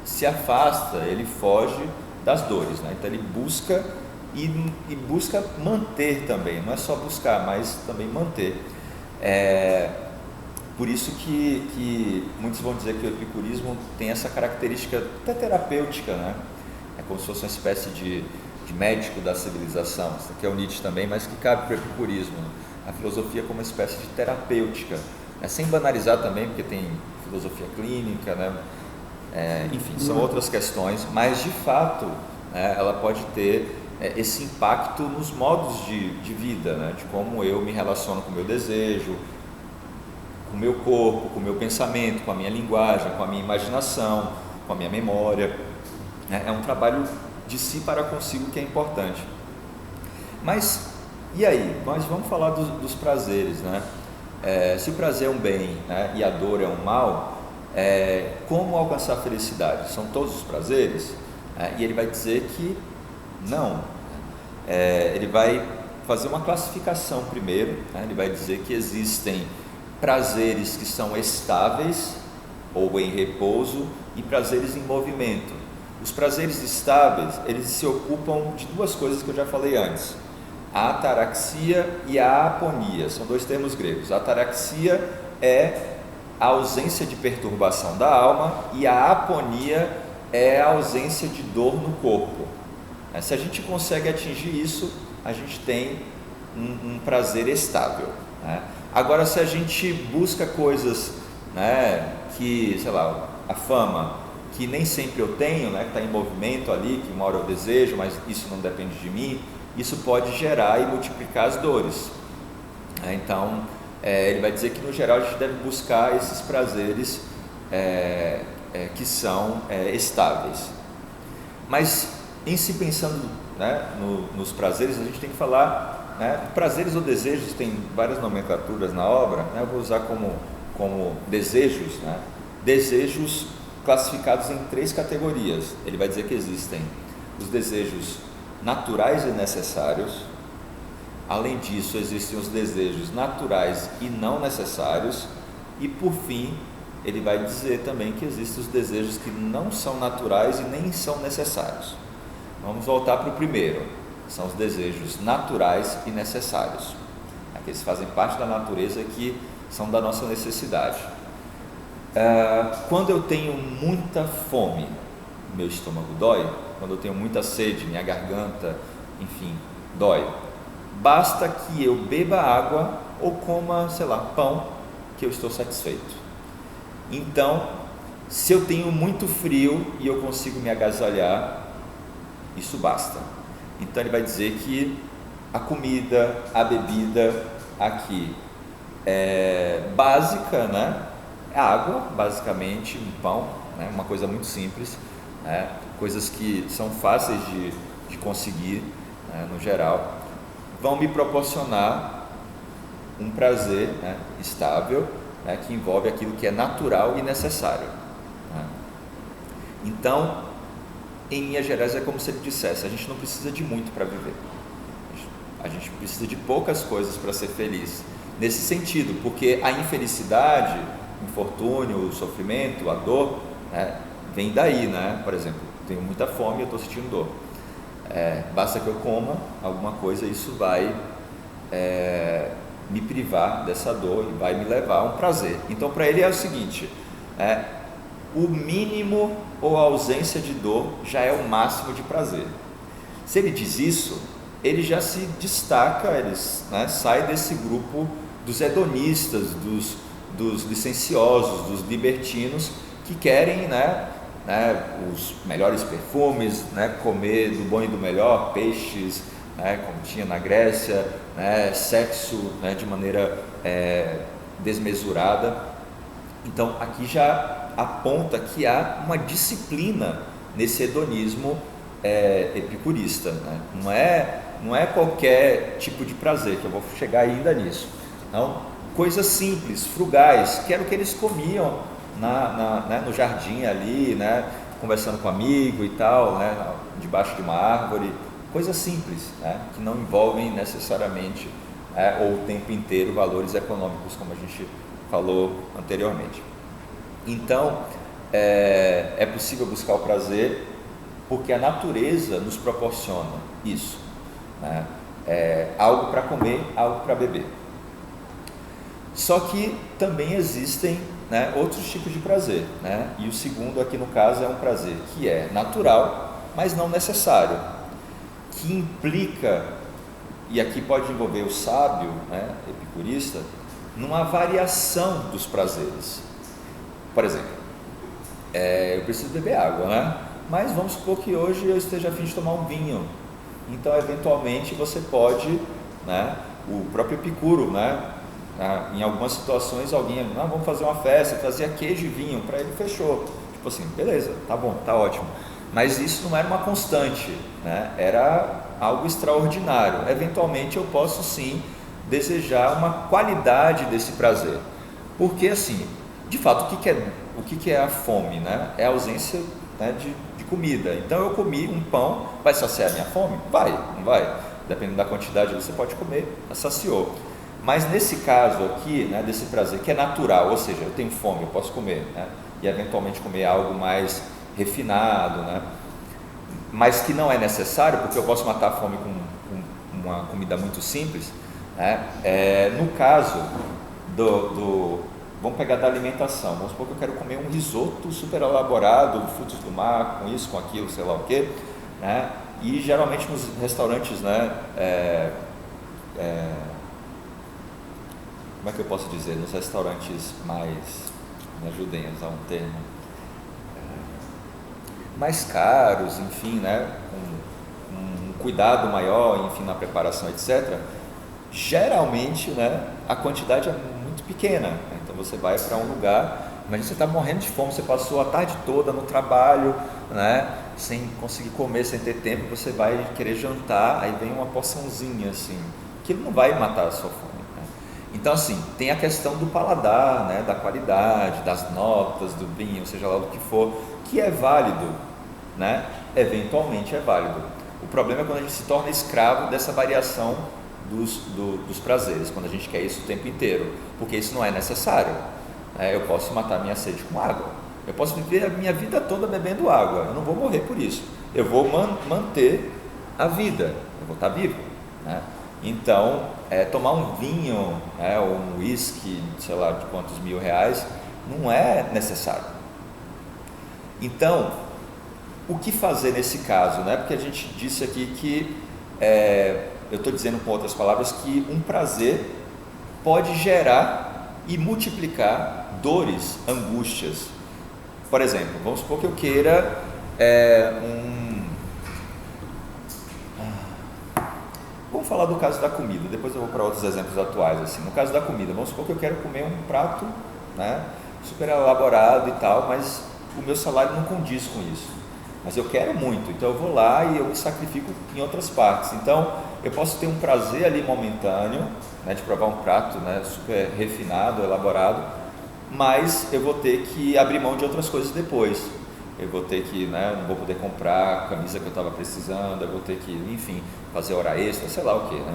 se afasta, ele foge das dores, então ele busca e busca manter também, não é só buscar, mas também manter. Por isso que muitos vão dizer que o epicurismo tem essa característica até terapêutica, é como se fosse uma espécie de médico da civilização. Isso aqui é o Nietzsche também, mas que cabe para o epicurismo, a filosofia como uma espécie de terapêutica, sem banalizar também, porque tem filosofia clínica, enfim, são outras questões, mas de fato ela pode ter esse impacto nos modos de vida, de como eu me relaciono com o meu desejo, com o meu corpo, com o meu pensamento, com a minha linguagem, com a minha imaginação, com a minha memória. É um trabalho de si para consigo que é importante. Mas, e aí? Nós vamos falar dos prazeres, se o prazer é um bem, e a dor é um mal, como alcançar a felicidade? São todos os prazeres? E ele vai dizer que não. Ele vai fazer uma classificação primeiro, ele vai dizer que existem prazeres que são estáveis ou em repouso e prazeres em movimento. Os prazeres estáveis, eles se ocupam de duas coisas que eu já falei antes: a ataraxia e a aponia. São dois termos gregos. A ataraxia é a ausência de perturbação da alma e a aponia é a ausência de dor no corpo. Se a gente consegue atingir isso, a gente tem um prazer estável. Agora, se a gente busca coisas, que, sei lá, a fama, que nem sempre eu tenho, que está em movimento ali, que uma hora eu desejo, mas isso não depende de mim, isso pode gerar e multiplicar as dores. Então, ele vai dizer que no geral a gente deve buscar esses prazeres que são estáveis. Mas, em se pensando nos prazeres, a gente tem que falar, prazeres ou desejos, tem várias nomenclaturas na obra, eu vou usar como desejos, desejos classificados em 3 categorias. Ele vai dizer que existem os desejos naturais e necessários. Além disso, existem os desejos naturais e não necessários. E por fim, ele vai dizer também que existem os desejos que não são naturais e nem são necessários. Vamos voltar para o primeiro. São os desejos naturais e necessários. Aqueles que fazem parte da natureza, que são da nossa necessidade. Quando eu tenho muita fome, meu estômago dói. Quando eu tenho muita sede, minha garganta, enfim, dói. Basta que eu beba água ou coma, sei lá, pão, que eu estou satisfeito. Então, se eu tenho muito frio e eu consigo me agasalhar, isso basta. Então ele vai dizer que a comida, a bebida aqui é básica, A água, basicamente, um pão, uma coisa muito simples, coisas que são fáceis de conseguir, no geral, vão me proporcionar um prazer estável, que envolve aquilo que é natural e necessário. Então, em Minas Gerais é como se ele dissesse: a gente não precisa de muito para viver, a gente precisa de poucas coisas para ser feliz. Nesse sentido, porque a infelicidade, o infortúnio, o sofrimento, a dor, né, vem daí, né? Por exemplo, tenho muita fome e eu estou sentindo dor. Basta que eu coma alguma coisa, isso vai me privar dessa dor e vai me levar a um prazer. Então, para ele é o seguinte: o mínimo ou a ausência de dor já é o máximo de prazer. Se ele diz isso, ele já se destaca, ele, né, sai desse grupo dos hedonistas, dos licenciosos, dos libertinos, que querem, né, os melhores perfumes, né, comer do bom e do melhor, peixes, né, como tinha na Grécia, né, sexo, né, de maneira desmesurada. Então aqui já aponta que há uma disciplina nesse hedonismo epicurista, né? Não é qualquer tipo de prazer, que eu vou chegar ainda nisso. Então, coisas simples, frugais, que era o que eles comiam né, no jardim ali, né, conversando com um amigo e tal, né, debaixo de uma árvore, coisas simples, né, que não envolvem necessariamente ou o tempo inteiro valores econômicos, como a gente falou anteriormente. Então, é possível buscar o prazer porque a natureza nos proporciona isso, né? Algo para comer, algo para beber. Só que também existem, né, outros tipos de prazer, né? E o segundo aqui no caso é um prazer que é natural, mas não necessário, que implica, e aqui pode envolver o sábio, né, epicurista, numa variação dos prazeres. Por exemplo, eu preciso beber água, né? Mas vamos supor que hoje eu esteja a fim de tomar um vinho. Então, eventualmente, você pode, né, o próprio Epicuro, né, em algumas situações, alguém, vamos fazer uma festa, trazia queijo e vinho, para ele fechou. Tipo assim, beleza, tá bom, tá ótimo. Mas isso não era uma constante, né? Era algo extraordinário. Eventualmente, eu posso sim desejar uma qualidade desse prazer. Porque, assim, de fato, o que é a fome, né? É a ausência, né, de comida. Então eu comi um pão, vai saciar a minha fome? Vai, não vai? Dependendo da quantidade você pode comer, saciou. Mas nesse caso aqui, né, desse prazer que é natural, ou seja, eu tenho fome, eu posso comer, né, e eventualmente comer algo mais refinado, né, mas que não é necessário, porque eu posso matar a fome com uma comida muito simples, né. No caso vamos pegar da alimentação, vamos supor que eu quero comer um risoto super elaborado, frutos do mar, com isso, com aquilo, sei lá o que, né? E geralmente nos restaurantes, né, como é que eu posso dizer, nos restaurantes mais, me ajudem a usar um termo, mais caros, enfim, né, com um cuidado maior, enfim, na preparação, etc., geralmente, né, a quantidade é muito pequena. Então você vai para um lugar, mas você está morrendo de fome, você passou a tarde toda no trabalho, né, sem conseguir comer, sem ter tempo, você vai querer jantar, aí vem uma porçãozinha assim, que não vai matar a sua fome, né? Então, assim, tem a questão do paladar, né, da qualidade, das notas do vinho, seja lá do que for, que é válido, né, eventualmente é válido. O problema é quando a gente se torna escravo dessa variação dos prazeres, quando a gente quer isso o tempo inteiro, porque isso não é necessário. Eu posso matar minha sede com água, eu posso viver a minha vida toda bebendo água, eu não vou morrer por isso, eu vou manter a vida, eu vou estar vivo, né? Então, tomar um vinho, ou um whisky, sei lá de quantos R$1.000, não é necessário. Então, o que fazer nesse caso, né? Porque a gente disse aqui que eu estou dizendo com outras palavras que um prazer pode gerar e multiplicar dores, angústias. Por exemplo, vamos supor que eu queira vamos falar do caso da comida, depois eu vou para outros exemplos atuais. Assim. No caso da comida, vamos supor que eu quero comer um prato, né, super elaborado e tal, mas o meu salário não condiz com isso. Mas eu quero muito, então eu vou lá e eu me sacrifico em outras partes. Então eu posso ter um prazer ali momentâneo, né, de provar um prato, né, super refinado, elaborado, mas eu vou ter que abrir mão de outras coisas depois. eu vou ter que, né, não vou poder comprar a camisa que eu estava precisando, eu vou ter que, enfim, fazer hora extra, sei lá o que, né?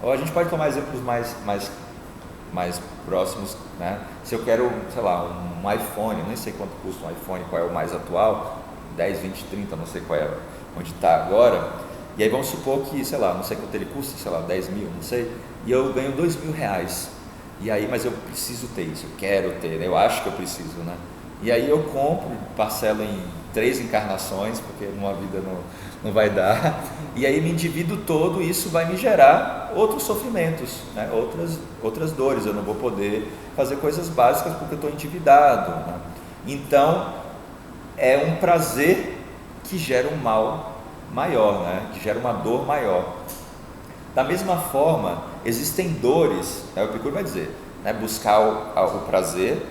Ou a gente pode tomar exemplos mais próximos, né? Se eu quero, sei lá, um iPhone, eu nem sei quanto custa um iPhone, qual é o mais atual, 10, 20, 30, não sei qual é, onde está agora, e aí vamos supor que, sei lá, não sei quanto ele custa, sei lá, 10 mil, não sei, e eu ganho 2 mil reais, e aí, mas eu preciso ter isso, eu quero ter, eu acho que eu preciso, né? E aí eu compro, parcelo em 3 encarnações, porque numa vida não vai dar, e aí me endivido todo, e isso vai me gerar outros sofrimentos, né? outras dores, eu não vou poder fazer coisas básicas porque eu estou endividado, né? Então é um prazer que gera um mal maior, né? Que gera uma dor maior. Da mesma forma, existem dores, né? O Epicuro vai dizer, né? Buscar o prazer,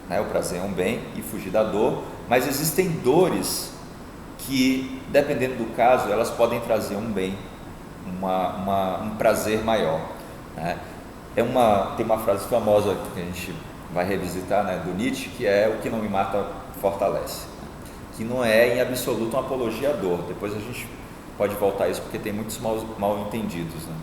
né? O prazer é um bem, e fugir da dor, mas existem dores que, dependendo do caso, elas podem trazer um bem, um prazer maior, né? Tem uma frase famosa que a gente vai revisitar, né, do Nietzsche, que é: o que não me mata fortalece, que não é em absoluto uma apologia à dor. Depois a gente pode voltar a isso, porque tem muitos mal entendidos, né?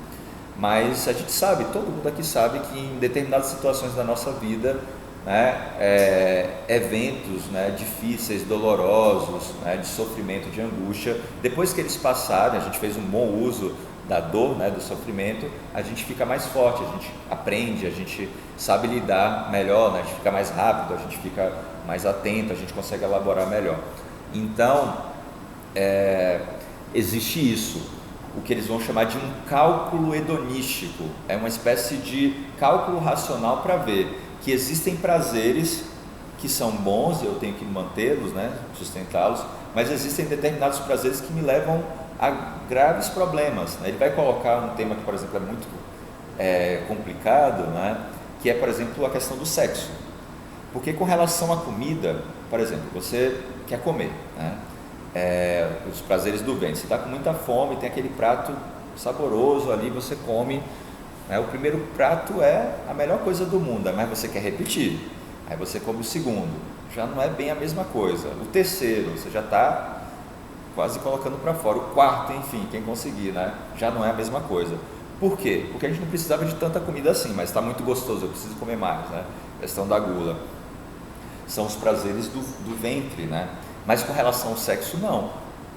Mas a gente sabe, todo mundo aqui sabe que em determinadas situações da nossa vida, né, eventos, né, difíceis, dolorosos, né, de sofrimento, de angústia, depois que eles passarem, a gente fez um bom uso da dor, né, do sofrimento, a gente fica mais forte, a gente aprende, a gente sabe lidar melhor, né, a gente fica mais rápido, a gente fica mais atento, a gente consegue elaborar melhor. Então, existe isso, o que eles vão chamar de um cálculo hedonístico, é uma espécie de cálculo racional para ver que existem prazeres que são bons, eu tenho que mantê-los, né, sustentá-los, mas existem determinados prazeres que me levam a graves problemas, né? Ele vai colocar um tema que, por exemplo, é muito complicado, né, que é, por exemplo, a questão do sexo, porque com relação à comida, por exemplo, você quer comer, né, os prazeres do ventre, você está com muita fome, tem aquele prato saboroso ali, você come, o primeiro prato é a melhor coisa do mundo, mas você quer repetir, aí você come o segundo, já não é bem a mesma coisa, o terceiro, você já está quase colocando para fora, o quarto, enfim, quem conseguir, né? Já não é a mesma coisa. Por quê? Porque a gente não precisava de tanta comida assim, mas está muito gostoso, eu preciso comer mais, né? A questão da gula, são os prazeres do ventre, né? Mas com relação ao sexo, não,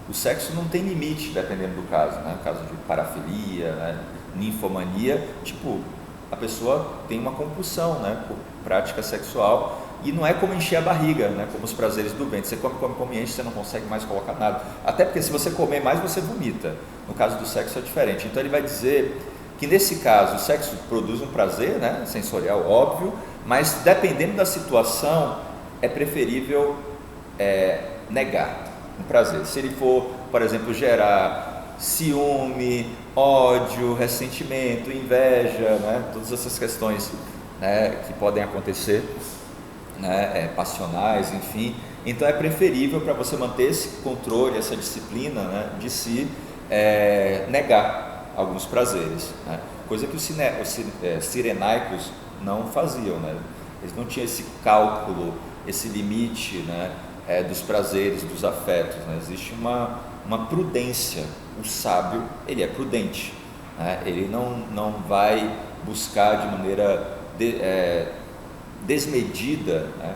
o sexo não tem limite, dependendo do caso, né? No caso de parafilia, né, ninfomania, tipo, a pessoa tem uma compulsão, né, por prática sexual, e não é como encher a barriga, né, como os prazeres do ventre, você come, enche, você não consegue mais colocar nada, até porque se você comer mais, você vomita. No caso do sexo é diferente. Então ele vai dizer que nesse caso o sexo produz um prazer, né, sensorial, óbvio, mas dependendo da situação é preferível negar um prazer. Se ele for, por exemplo, gerar ciúme, ódio, ressentimento, inveja, né, todas essas questões, né, que podem acontecer, né, passionais, enfim, então é preferível, para você manter esse controle, essa disciplina, né, de se negar alguns prazeres, né, coisa que os cirenaicos não faziam, né, eles não tinham esse cálculo, esse limite, né, dos prazeres, dos afetos, né, existe uma prudência, o sábio, ele é prudente, né, ele não vai buscar de maneira desmedida, né,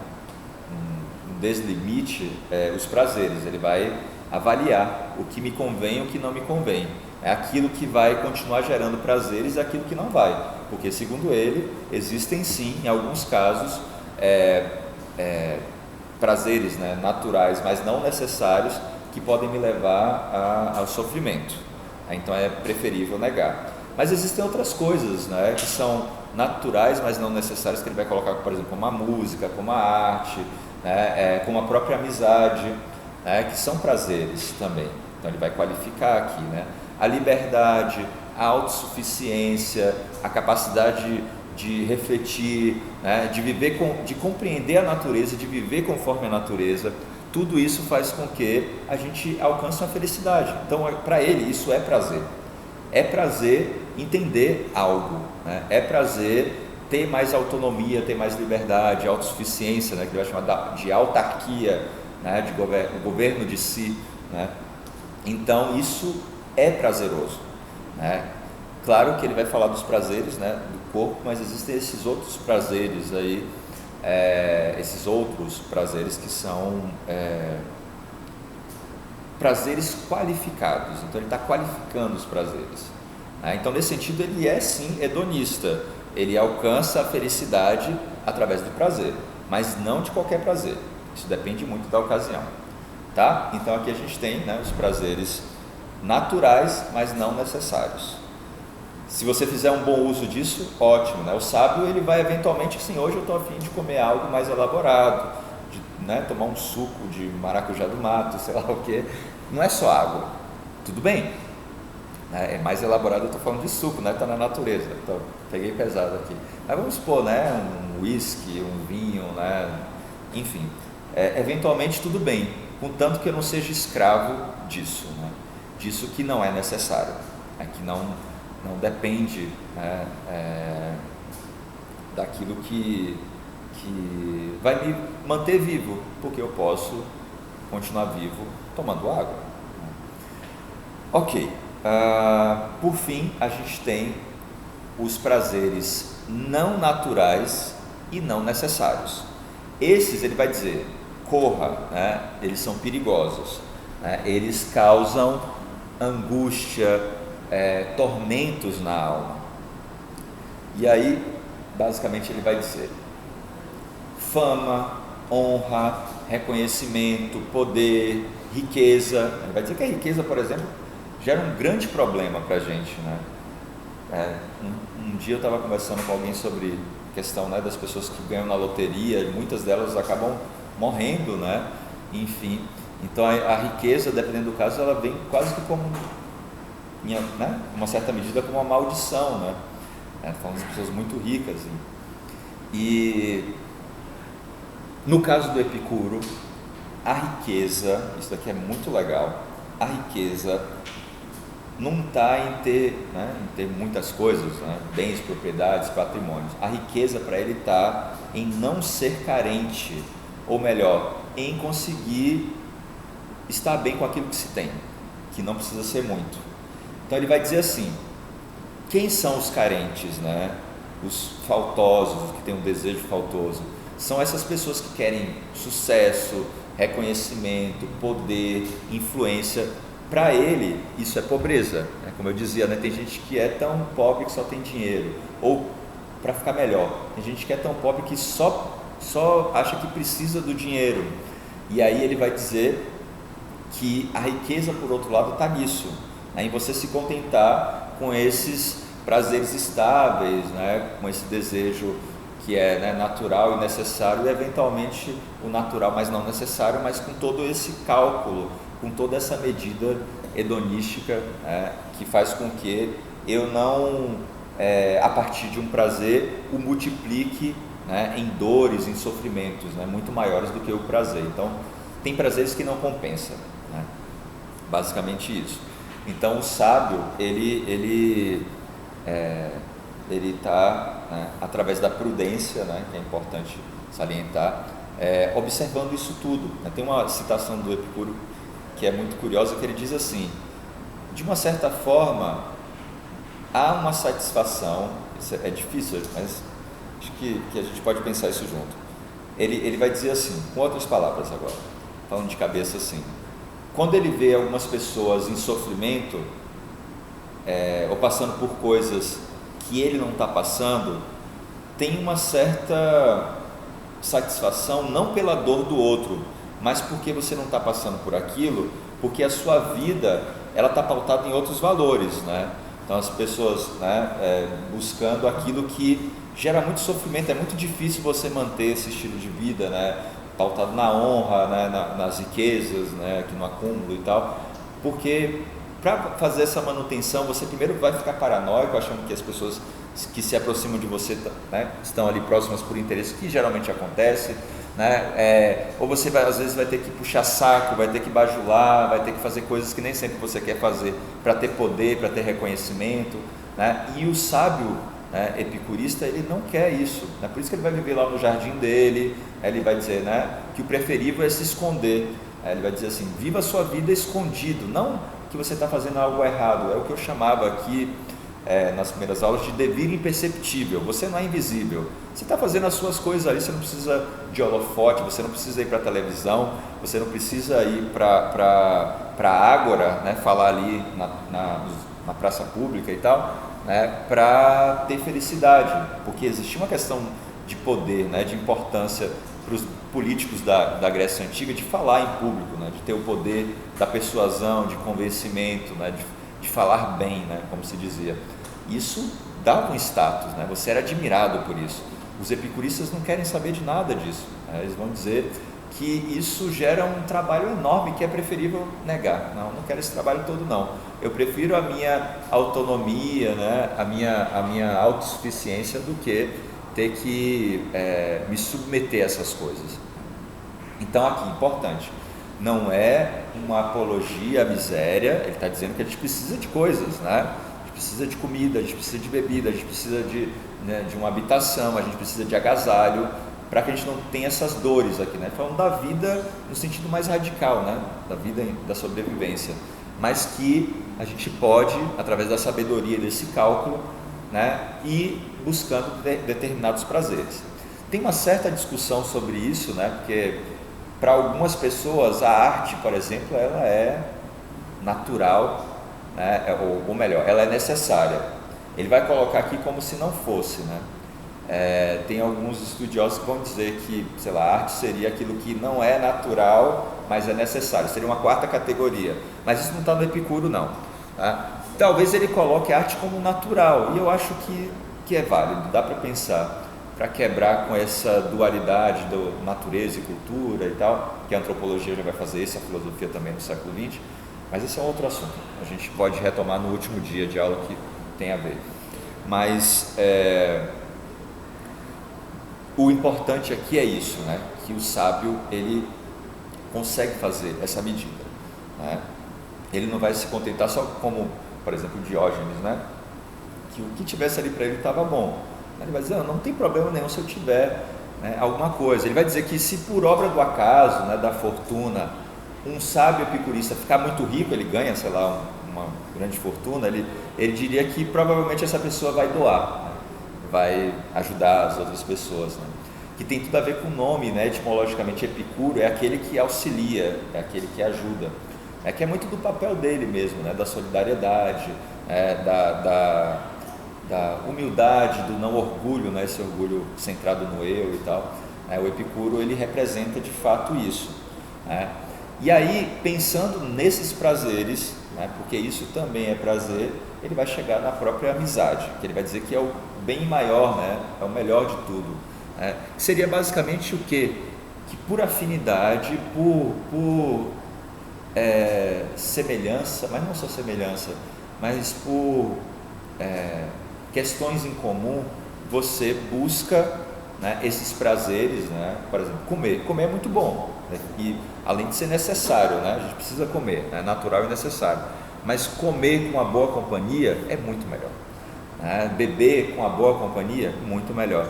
um deslimite, os prazeres, ele vai avaliar o que me convém e o que não me convém, é aquilo que vai continuar gerando prazeres e aquilo que não vai, porque segundo ele, existem sim, em alguns casos, prazeres, né, naturais, mas não necessários, que podem me levar ao sofrimento, então é preferível negar. Mas existem outras coisas, né, que são naturais, mas não necessárias, que ele vai colocar, por exemplo, como a música, como a arte, né, como a própria amizade, né, que são prazeres também. Então ele vai qualificar aqui, né, a liberdade, a autossuficiência, a capacidade de refletir, né, de viver, de compreender a natureza, de viver conforme a natureza. Tudo isso faz com que a gente alcance uma felicidade. Então, para ele, isso é prazer. É prazer entender algo, né? É prazer ter mais autonomia, ter mais liberdade, autossuficiência, né? Que ele vai chamar de autarquia, né, de o governo de si, né? Então isso é prazeroso, né? Claro que ele vai falar dos prazeres, né, do corpo, mas existem esses outros prazeres aí, esses outros prazeres que são prazeres qualificados. Então ele está qualificando os prazeres, né? Então nesse sentido ele é sim hedonista, ele alcança a felicidade através do prazer, mas não de qualquer prazer, isso depende muito da ocasião, tá? Então aqui a gente tem, né, os prazeres naturais, mas não necessários. Se você fizer um bom uso disso, ótimo, né? O sábio ele vai eventualmente assim, hoje eu estou a fim de comer algo mais elaborado, de, né, tomar um suco de maracujá do mato, sei lá o que, não é só água, tudo bem, né? É mais elaborado, eu estou falando de suco, né? Está na natureza, então peguei pesado aqui, mas vamos supor, né, um whisky, um vinho, né? Enfim, eventualmente tudo bem, contanto que eu não seja escravo disso, né? Disso que não é necessário, que não depende, né, daquilo que vai me manter vivo, porque eu posso continuar vivo tomando água. Ok, por fim a gente tem os prazeres não naturais e não necessários. Esses ele vai dizer, corra, né, eles são perigosos, né, eles causam angústia, tormentos na alma. E aí basicamente ele vai dizer fama, honra, reconhecimento, poder, riqueza. Ele vai dizer que a riqueza, por exemplo, gera um grande problema para a gente, né? Um dia eu estava conversando com alguém sobre a questão, né, das pessoas que ganham na loteria, muitas delas acabam morrendo, né? Enfim, então a riqueza, dependendo do caso, ela vem quase que como, né, uma certa medida, como uma maldição, né? Falando de pessoas muito ricas. E no caso do Epicuro, a riqueza, isso daqui é muito legal, a riqueza não está em ter, né, em ter muitas coisas, né, bens, propriedades, patrimônios. A riqueza para ele está em não ser carente, ou melhor, em conseguir estar bem com aquilo que se tem, que não precisa ser muito. Então ele vai dizer assim, quem são os carentes, né? Os faltosos, que têm um desejo faltoso, são essas pessoas que querem sucesso, reconhecimento, poder, influência. Para ele isso é pobreza, né? Como eu dizia, né? Tem gente que é tão pobre que só tem dinheiro, ou para ficar melhor, tem gente que é tão pobre que só acha que precisa do dinheiro. E aí ele vai dizer que a riqueza, por outro lado, está nisso, em você se contentar com esses prazeres estáveis, né, com esse desejo que é, né, natural e necessário, e eventualmente o natural, mas não necessário, mas com todo esse cálculo, com toda essa medida hedonística, né, que faz com que eu não, a partir de um prazer, o multiplique, né, em dores, em sofrimentos, né, muito maiores do que o prazer. Então tem prazeres que não compensam, né? Basicamente isso. Então o sábio ele está, né, através da prudência, né, que é importante salientar, observando isso tudo, né? Tem uma citação do Epicuro que é muito curiosa, que ele diz assim, de uma certa forma há uma satisfação, isso é difícil, mas acho que a gente pode pensar isso junto. Ele vai dizer assim, com outras palavras agora, falando de cabeça assim, quando ele vê algumas pessoas em sofrimento, ou passando por coisas que ele não está passando, tem uma certa satisfação, não pela dor do outro, mas porque você não está passando por aquilo, porque a sua vida ela está pautada em outros valores, né? Então as pessoas, né, buscando aquilo que gera muito sofrimento, é muito difícil você manter esse estilo de vida, né, pautado na honra, né, nas riquezas, né, aqui no acúmulo e tal, porque para fazer essa manutenção você primeiro vai ficar paranoico, achando que as pessoas que se aproximam de você, né, estão ali próximas por interesse, que geralmente acontece, né, ou você às vezes vai ter que puxar saco, vai ter que bajular, vai ter que fazer coisas que nem sempre você quer fazer para ter poder, para ter reconhecimento, né? E o sábio né, epicurista, ele não quer isso, né? Por isso que ele vai viver lá no jardim dele, ele vai dizer, né, que o preferível é se esconder, ele vai dizer assim, viva a sua vida escondido, não que você está fazendo algo errado, é o que eu chamava aqui nas primeiras aulas de dever imperceptível. Você não é invisível, você está fazendo as suas coisas ali, você não precisa de holofote, você não precisa ir para a televisão, você não precisa ir para a ágora, né, falar ali na praça pública e tal, né, para ter felicidade, porque existia uma questão de poder, né, de importância para os políticos da Grécia Antiga de falar em público, né, de ter o poder da persuasão, de convencimento, né, de falar bem, né, como se dizia. Isso dava um status, né, você era admirado por isso. Os epicuristas não querem saber de nada disso, né, eles vão dizer que isso gera um trabalho enorme que é preferível negar. Não quero esse trabalho todo não, eu prefiro a minha autonomia, né, a minha autossuficiência do que ter que me submeter a essas coisas. Então aqui, importante, não é uma apologia à miséria, ele está dizendo que a gente precisa de coisas, né? A gente precisa de comida, a gente precisa de bebida, a gente precisa de uma habitação, a gente precisa de agasalho, para que a gente não tenha essas dores aqui, né? Falando da vida no sentido mais radical, né? Da vida, da sobrevivência, mas que a gente pode, através da sabedoria desse cálculo, né, ir buscando determinados prazeres. Tem uma certa discussão sobre isso, né? Porque para algumas pessoas a arte, por exemplo, ela é natural, né? Ou melhor, ela é necessária. Ele vai colocar aqui como se não fosse, né? Tem alguns estudiosos que vão dizer que, sei lá, a arte seria aquilo que não é natural, mas é necessário, seria uma quarta categoria, mas isso não está no Epicuro não, tá? Talvez ele coloque a arte como natural, e eu acho que é válido, dá para pensar, para quebrar com essa dualidade do natureza e cultura e tal, que a antropologia já vai fazer isso, a filosofia também no século XX, mas esse é um outro assunto, a gente pode retomar no último dia de aula que tem a ver. Mas o importante aqui é isso, né? Que o sábio ele consegue fazer essa medida, né? Ele não vai se contentar só como, por exemplo, Diógenes, né? Que o que tivesse ali para ele estava bom. Ele vai dizer, não tem problema nenhum se eu tiver, né, alguma coisa. Ele vai dizer que se por obra do acaso, né, da fortuna, um sábio epicurista ficar muito rico, ele ganha, sei lá, uma grande fortuna, ele diria que provavelmente essa pessoa vai doar, né? Vai ajudar as outras pessoas, né? Que tem tudo a ver com o nome, né? Etimologicamente Epicuro é aquele que auxilia, é aquele que ajuda, que é muito do papel dele mesmo, né? Da solidariedade, da humildade, do não orgulho, né? Esse orgulho centrado no eu e tal, o Epicuro ele representa de fato isso, né? E aí, pensando nesses prazeres, né? Porque isso também é prazer, ele vai chegar na própria amizade, que ele vai dizer que é o bem maior, né? É o melhor de tudo, né? Seria basicamente o quê? Que por afinidade, por semelhança, mas não só semelhança, mas por questões em comum, você busca, né, esses prazeres, né? Por exemplo, comer é muito bom, né? E além de ser necessário, né? A gente precisa comer, é natural e necessário, mas comer com uma boa companhia é muito melhor, né? Beber com uma boa companhia, muito melhor.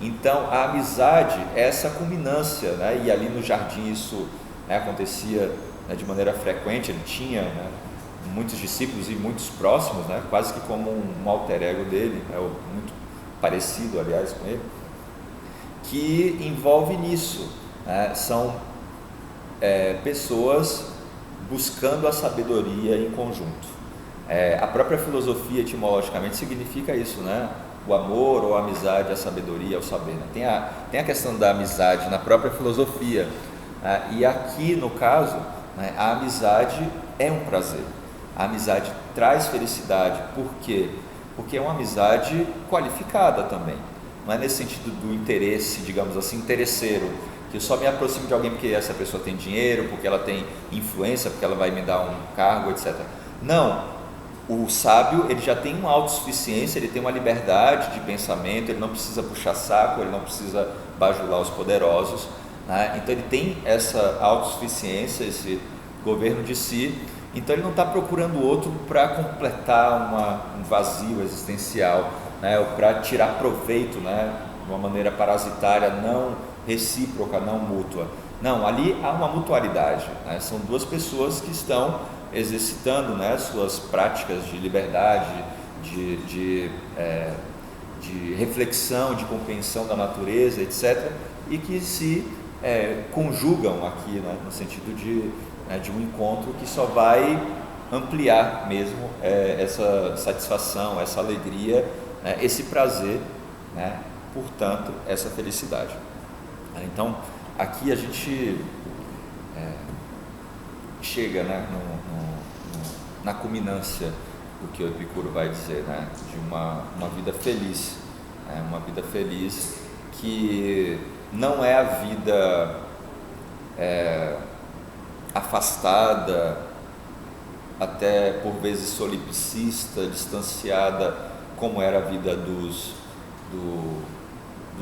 Então a amizade é essa culminância, né? E ali no jardim isso, né, acontecia, né, de maneira frequente. Ele tinha, né, muitos discípulos e muitos próximos, né, quase que como um alter ego dele, muito parecido, aliás, com ele, que envolve nisso, né? São pessoas buscando a sabedoria em conjunto. A própria filosofia etimologicamente significa isso, né? O amor ou a amizade, a sabedoria, o saber, né? Tem a questão da amizade na própria filosofia, e aqui no caso, né, a amizade é um prazer, a amizade traz felicidade. Por quê? Porque é uma amizade qualificada também, não é nesse sentido do interesse, digamos assim, interesseiro, que eu só me aproximo de alguém porque essa pessoa tem dinheiro, porque ela tem influência, porque ela vai me dar um cargo, etc. Não, o sábio ele já tem uma autossuficiência, ele tem uma liberdade de pensamento, ele não precisa puxar saco, ele não precisa bajular os poderosos, né? Então ele tem essa autossuficiência, esse governo de si. Então ele não está procurando outro para completar um vazio existencial, né, ou para tirar proveito, né, de uma maneira parasitária, não recíproca, não mútua. Não, ali há uma mutualidade, né? São duas pessoas que estão exercitando, né, suas práticas de liberdade, de reflexão, de compreensão da natureza, etc., e que se conjugam aqui, né, no sentido de um encontro que só vai ampliar mesmo essa satisfação, essa alegria, né, esse prazer, né, portanto, essa felicidade. Então, aqui a gente chega, né, na culminância do que o Epicuro vai dizer, né, de uma vida feliz, né, uma vida feliz que não é a vida afastada, até por vezes solipsista, distanciada, como era a vida dos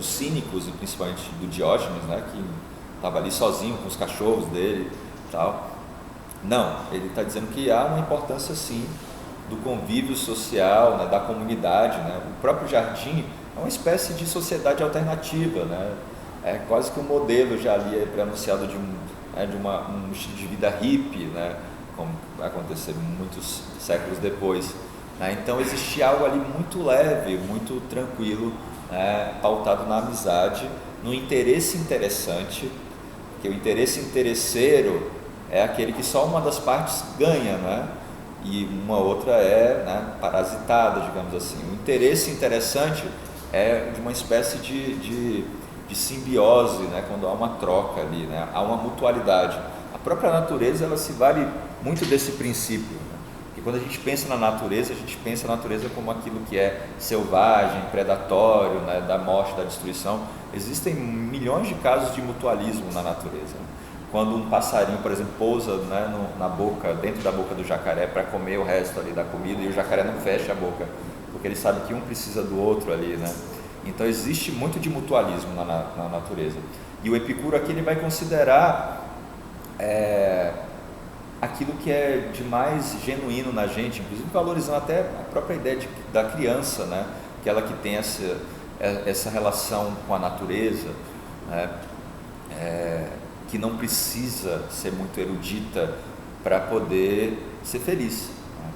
cínicos, e principalmente do Diógenes, né, que estava ali sozinho com os cachorros dele e tal. Não, ele está dizendo que há uma importância sim do convívio social, né, da comunidade, né? O próprio jardim é uma espécie de sociedade alternativa, né? É quase que um modelo já ali pré-anunciado de um estilo de vida hippie, né? Como vai acontecer muitos séculos depois, né? Então existia algo ali muito leve, muito tranquilo, né? Pautado na amizade, no interesse interessante, porque o interesse interesseiro é aquele que só uma das partes ganha, né? E uma outra né, parasitada, digamos assim. O interesse interessante é de uma espécie de simbiose, né, quando há uma troca ali, né, há uma mutualidade. A própria natureza, ela se vale muito desse princípio, né? E quando a gente pensa na natureza, a gente pensa na natureza como aquilo que é selvagem, predatório, né, da morte, da destruição. Existem milhões de casos de mutualismo na natureza. Quando um passarinho, por exemplo, pousa, né, dentro da boca do jacaré para comer o resto ali da comida, e o jacaré não fecha a boca, porque ele sabe que um precisa do outro ali, né? Então existe muito de mutualismo na natureza. E o Epicuro aqui ele vai considerar aquilo que é de mais genuíno na gente, inclusive valorizando até a própria ideia da criança, né? Aquela que tem essa relação com a natureza, né? Que não precisa ser muito erudita para poder ser feliz, né?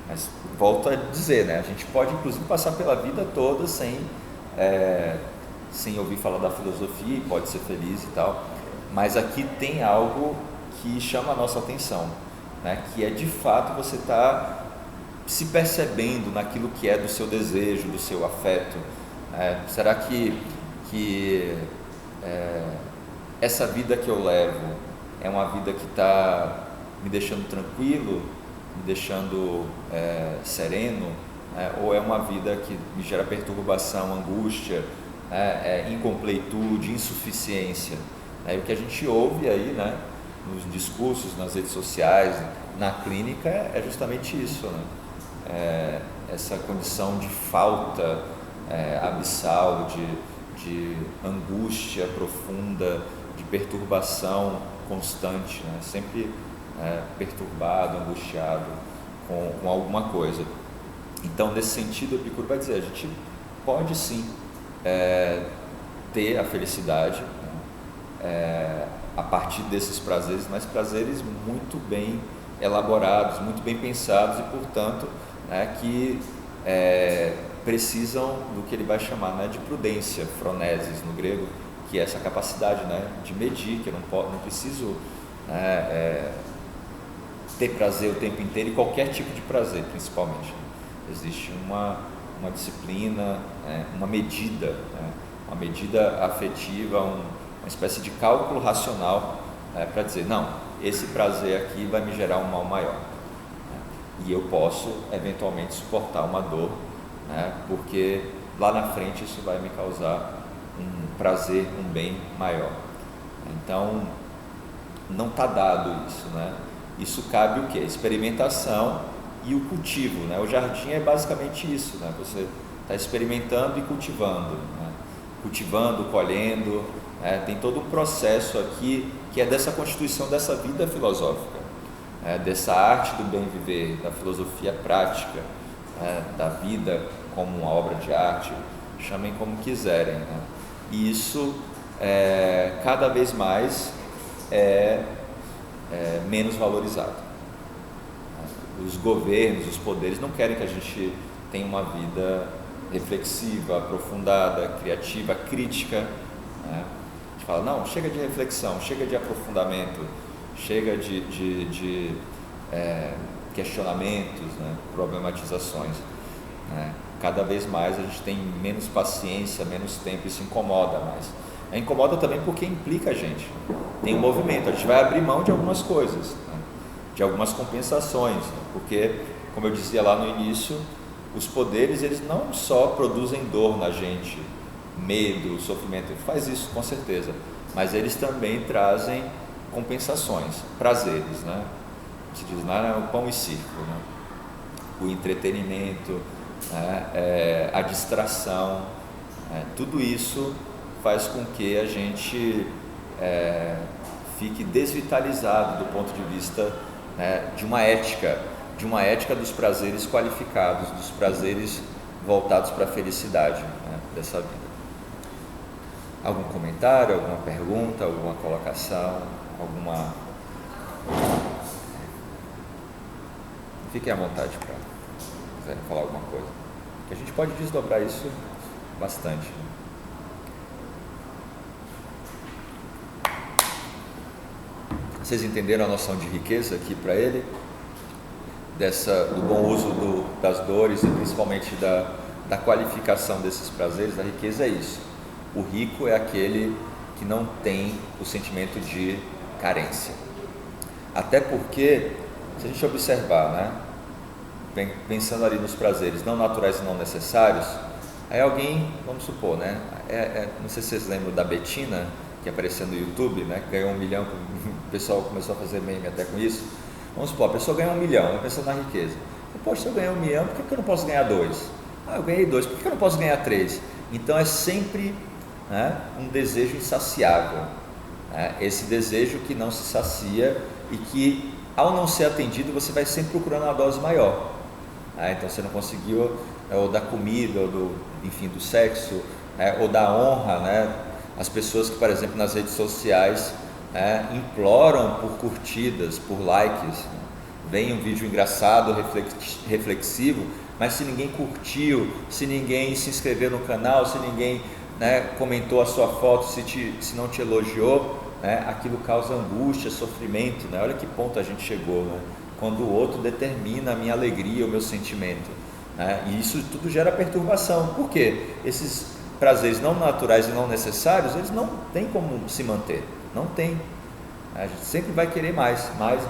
Mas volto a dizer, né, a gente pode inclusive passar pela vida toda sem ouvir falar da filosofia e pode ser feliz e tal, mas aqui tem algo que chama a nossa atenção, né, que é de fato você estar se percebendo naquilo que é do seu desejo, do seu afeto, né? Será que essa vida que eu levo é uma vida que está me deixando tranquilo, me deixando sereno, né? Ou é uma vida que me gera perturbação, angústia, né? Incompletude, insuficiência, né? E o que a gente ouve aí, né, nos discursos, nas redes sociais, na clínica, é justamente isso, né? Essa condição de falta abissal, de angústia profunda, de perturbação constante, né? Sempre perturbado, angustiado com alguma coisa. Então, nesse sentido, o Epicuro vai dizer, a gente pode sim ter a felicidade, né, a partir desses prazeres, mas prazeres muito bem elaborados, muito bem pensados e, portanto, né, que precisam do que ele vai chamar, né, de prudência, phronesis no grego, que é essa capacidade, né, de medir, que eu não preciso ter prazer o tempo inteiro, e qualquer tipo de prazer, principalmente. Existe uma disciplina, uma medida, né, uma medida afetiva, uma espécie de cálculo racional, para dizer, não, esse prazer aqui vai me gerar um mal maior, né, e eu posso eventualmente suportar uma dor, né, porque lá na frente isso vai me causar um prazer, um bem maior. Então, não está dado isso, né? Isso cabe o quê? Experimentação e o cultivo, né? O jardim é basicamente isso, né? Você está experimentando e cultivando, né? Cultivando, colhendo, né? Tem todo um processo aqui que é dessa constituição dessa vida filosófica, dessa arte do bem viver, da filosofia prática, né, da vida como uma obra de arte, chamem como quiserem, né? E isso cada vez mais é menos valorizado. Os governos, os poderes não querem que a gente tenha uma vida reflexiva, aprofundada, criativa, crítica, né? A gente fala, não, chega de reflexão, chega de aprofundamento, chega de questionamentos, né? Problematizações, né? Cada vez mais a gente tem menos paciência, menos tempo, isso incomoda mais. Incomoda também porque implica a gente, tem um movimento, a gente vai abrir mão de algumas coisas, né? De algumas compensações, né? Porque, como eu dizia lá no início, os poderes, eles não só produzem dor na gente, medo, sofrimento, faz isso com certeza, mas eles também trazem compensações, prazeres, né? Se diz, não é o pão e circo, né? O entretenimento, né? A distração, tudo isso faz com que a gente fique desvitalizado do ponto de vista, né, de uma ética dos prazeres qualificados, dos prazeres voltados para a felicidade, né, dessa vida. Algum comentário, alguma pergunta, alguma colocação, alguma... Fiquem à vontade para quiserem falar alguma coisa, que a gente pode desdobrar isso bastante. Vocês entenderam a noção de riqueza aqui para ele? Do bom uso das dores e principalmente da qualificação desses prazeres. A riqueza é isso. O rico é aquele que não tem o sentimento de carência. Até porque, se a gente observar, né, pensando ali nos prazeres não naturais e não necessários, aí alguém, vamos supor, né, não sei se vocês lembram da Betina, que apareceu no YouTube, né, ganhou 1 milhão, o pessoal começou a fazer meme até com isso. Vamos supor, a pessoa ganhou 1 milhão, ela pensa na riqueza. Poxa, se eu ganhei 1 milhão, por que eu não posso ganhar 2? Eu ganhei 2, por que eu não posso ganhar 3? Então é sempre, né, um desejo insaciável, né, esse desejo que não se sacia e que, ao não ser atendido, você vai sempre procurando uma dose maior. Então você não conseguiu, ou da comida, ou do sexo, ou da honra, né? As pessoas que, por exemplo, nas redes sociais imploram por curtidas, por likes, né? Vem um vídeo engraçado, reflexivo, mas se ninguém curtiu, se ninguém se inscreveu no canal, se ninguém, né, comentou a sua foto, se não te elogiou, né, aquilo causa angústia, sofrimento, né? Olha que ponto a gente chegou, né? Quando o outro determina a minha alegria, o meu sentimento, né? E isso tudo gera perturbação. Por quê? Esses prazeres não naturais e não necessários, eles não têm como se manter, não tem. A gente sempre vai querer mais e mais,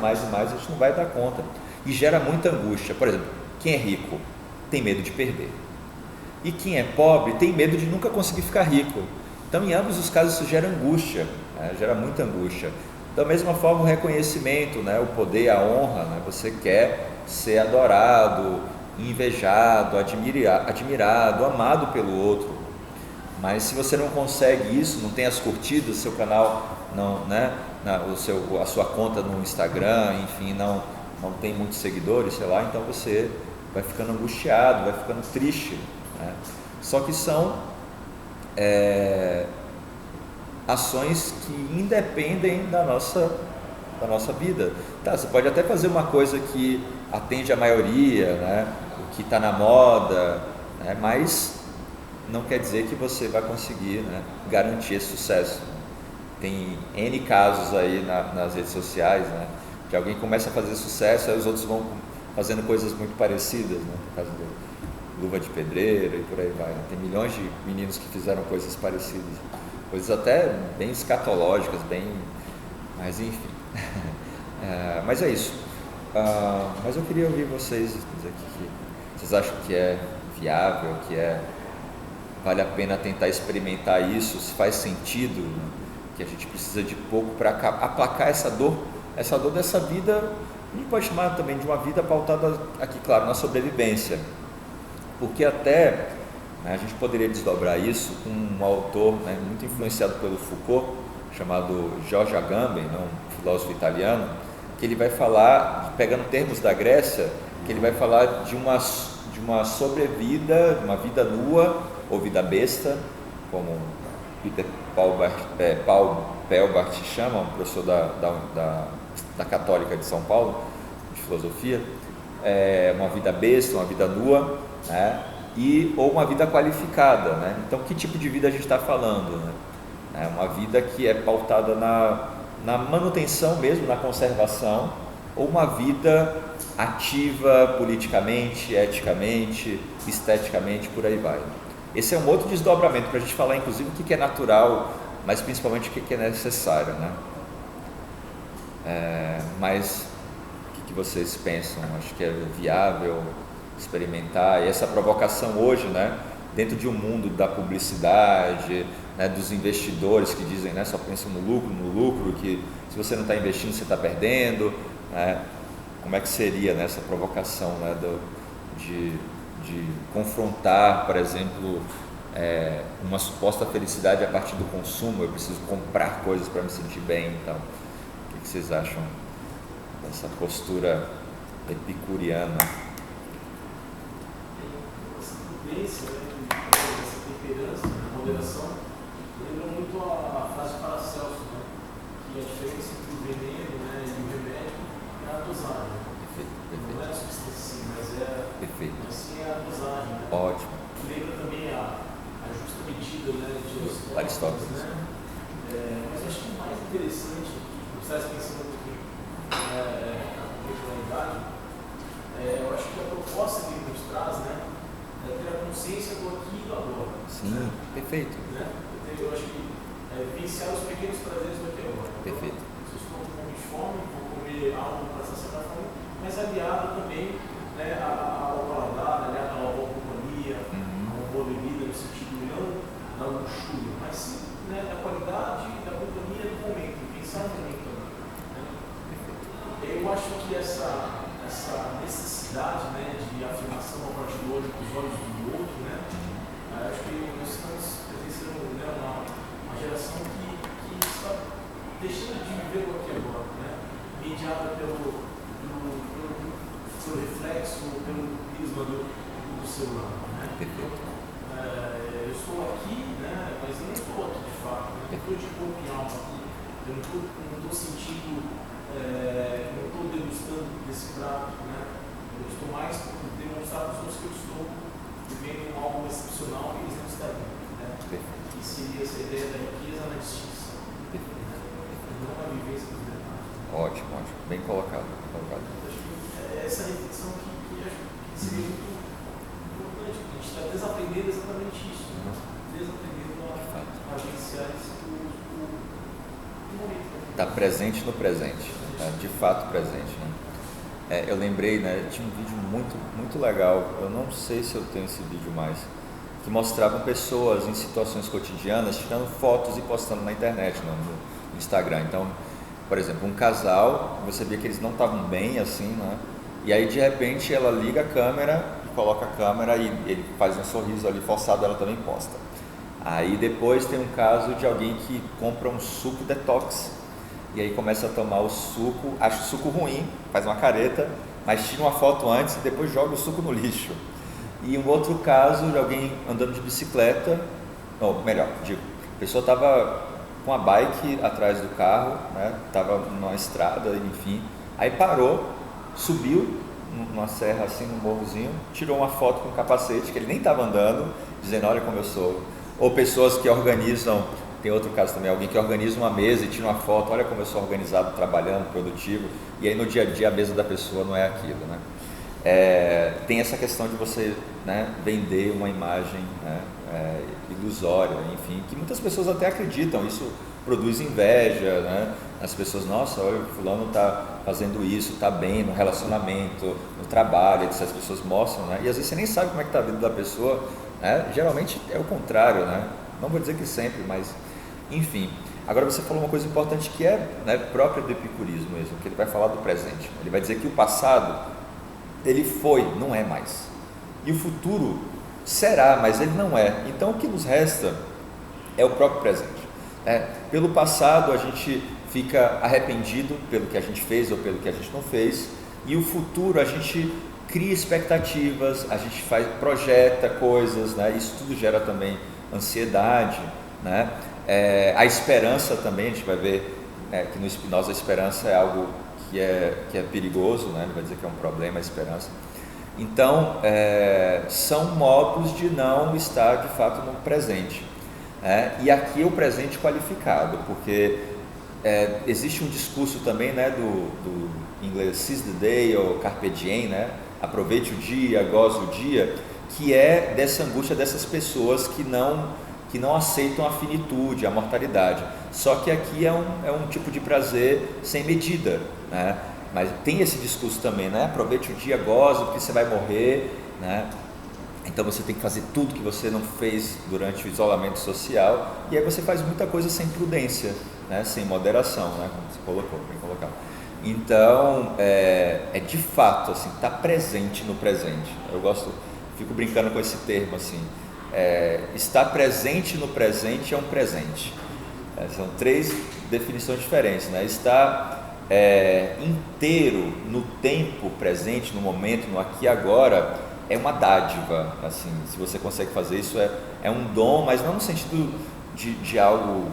a gente não vai dar conta, e gera muita angústia. Por exemplo, quem é rico tem medo de perder, e quem é pobre tem medo de nunca conseguir ficar rico. Então, em ambos os casos, isso gera angústia, né? Gera muita angústia. Da mesma forma, o reconhecimento, né? O poder, a honra, né? Você quer ser adorado, invejado, admirado, amado pelo outro. Mas se você não consegue isso, não tem as curtidas, seu canal não, né, a sua conta no Instagram, enfim, não tem muitos seguidores, sei lá, então você vai ficando angustiado, vai ficando triste, né? Só que são ações que independem da nossa vida. Tá, você pode até fazer uma coisa que atende a maioria, né, o que está na moda, né, mas não quer dizer que você vai conseguir, né, garantir esse sucesso. Tem N casos aí nas redes sociais, né, que alguém começa a fazer sucesso, aí os outros vão fazendo coisas muito parecidas, né, por causa do Luva de Pedreiro e por aí vai, né? Tem milhões de meninos que fizeram coisas parecidas, coisas até bem escatológicas, mas enfim. Mas é isso. Mas eu queria ouvir vocês dizer que vocês acham que é viável, vale a pena tentar experimentar isso, se faz sentido, né? Que a gente precisa de pouco para aplacar essa dor dessa vida. A gente pode chamar também de uma vida pautada aqui, claro, na sobrevivência, porque até, né, a gente poderia desdobrar isso com um autor, né, muito influenciado pelo Foucault, chamado George Agamben, né, um filósofo italiano, que ele vai falar, pegando termos da Grécia, que ele vai falar de de uma sobrevida, de uma vida nua ou vida besta, como Peter Paul Pelbart chama, um professor da Católica de São Paulo, de filosofia, uma vida besta, uma vida nua, né? Ou uma vida qualificada, né? Então, que tipo de vida a gente está falando, né? É uma vida que é pautada na manutenção mesmo, na conservação, ou uma vida ativa politicamente, eticamente, esteticamente, por aí vai. Esse é um outro desdobramento para a gente falar, inclusive, o que é natural, mas principalmente o que é necessário, né? Mas o que vocês pensam? Acho que é viável experimentar, e essa provocação hoje, né, dentro de um mundo da publicidade, né, dos investidores que dizem, né, só pensam no lucro, que se você não está investindo você está perdendo, né? Como é que seria, né, essa provocação, né, de confrontar, por exemplo, uma suposta felicidade a partir do consumo? Eu preciso comprar coisas para me sentir bem. Então, o que vocês acham dessa postura epicuriana? Essa temperança, a moderação, lembra muito a frase de Paracelso, né? Que a diferença entre o veneno, né, e o remédio é a dosagem. Perfeito. Não é a substância sim, mas sim a dosagem. Né? Ótimo. Lembra também a justa medida, né, de Aristóteles. Né? Mas eu acho que o mais interessante, por estar pensando um pouquinho na complexidade, eu acho que a proposta que ele nos traz, né, ter a consciência do aqui e do agora. Sim, perfeito. Né? Eu acho que vivenciar os pequenos prazeres do aqui e agora. Perfeito. Se eu estou com fome, vou comer algo para saciar a fome, mas aliado também, né, ao paladar, aliado a uma boa companhia, a uma boa bebida, no sentido não da luxúria, mas sim, né, da qualidade da companhia do momento, pensar no momento também. Né? Eu acho que essa necessidade, né, de afirmação a partir do olho dos olhos do outro, né, acho que nós estamos pertencendo, né, uma geração que está deixando de viver o aqui e agora, né, mediada pelo reflexo, pelo prisma do celular. Né. Eu estou aqui, né, mas eu não estou aqui de fato, né, eu estou de corpo e alma aqui, eu não estou sentindo, não estou degustando desse prato, né? Eu estou mais por demonstrar para os outros que eu estou vivendo algo excepcional que eles não estariam, né? Que seria essa ideia da riqueza na distinção, né? Não a vivência dos detalhes. Ótimo, bem colocado. Acho que essa reflexão que acho que seria muito importante, a gente está desaprendendo exatamente isso, né? Desaprendendo a vivenciar esse momento. Está presente no presente, de fato presente, né? Eu lembrei, né, tinha um vídeo muito legal, eu não sei se eu tenho esse vídeo mais, que mostrava pessoas em situações cotidianas tirando fotos e postando na internet, no Instagram. Então, por exemplo, um casal, você via que eles não estavam bem assim, né? E aí de repente ela liga a câmera e coloca a câmera e ele faz um sorriso ali forçado, ela também posta. Aí depois tem um caso de alguém que compra um suco detox e aí começa a tomar o suco, acha o suco ruim, faz uma careta, mas tira uma foto antes e depois joga o suco no lixo. E um outro caso de alguém andando de bicicleta, ou melhor, digo, a pessoa estava com a bike atrás do carro, né? Estava numa estrada, enfim, aí parou, subiu numa serra assim, num morrozinho, tirou uma foto com um capacete, que ele nem estava andando, dizendo, olha como eu sou. Ou pessoas que organizam, tem outro caso também, alguém que organiza uma mesa e tira uma foto, olha como eu sou organizado, trabalhando, produtivo, e aí no dia a dia a mesa da pessoa não é aquilo, né? Tem essa questão de você, né, vender uma imagem, né, ilusória, enfim, que muitas pessoas até acreditam, isso produz inveja, né? As pessoas, nossa, olha, o fulano está fazendo isso, está bem no relacionamento, no trabalho, as pessoas mostram, né? E às vezes você nem sabe como é que está a vida da pessoa, né? Geralmente é o contrário, né? Não vou dizer que sempre, mas enfim. Agora você falou uma coisa importante que é, né, própria do epicurismo mesmo, que ele vai falar do presente. Ele vai dizer que o passado, ele foi, não é mais. E o futuro será, mas ele não é. Então o que nos resta é o próprio presente. Pelo passado a gente fica arrependido pelo que a gente fez ou pelo que a gente não fez, e o futuro a gente cria expectativas, a gente projeta coisas, né? Isso tudo gera também ansiedade, né? A esperança também, a gente vai ver que no Spinoza a esperança é algo que é perigoso, né? Ele vai dizer que é um problema a esperança. Então, são modos de não estar de fato no presente. E aqui é o presente qualificado, porque existe um discurso também, né, do inglês seize the day ou carpe diem, né? Aproveite o dia, goze o dia, que é dessa angústia dessas pessoas que não aceitam a finitude, a mortalidade. Só que aqui é um tipo de prazer sem medida, né? Mas tem esse discurso também, né? Aproveite o dia, goze, porque você vai morrer, né? Então você tem que fazer tudo que você não fez durante o isolamento social, e aí você faz muita coisa sem prudência, né? Sem moderação, né? Como você colocou, bem colocado. Então, de fato, assim, tá presente no presente. Fico brincando com esse termo, assim, estar presente no presente é um presente. São 3 definições diferentes, né? Estar inteiro no tempo presente, no momento, no aqui e agora, é uma dádiva, assim, se você consegue fazer isso, é um dom, mas não no sentido de algo,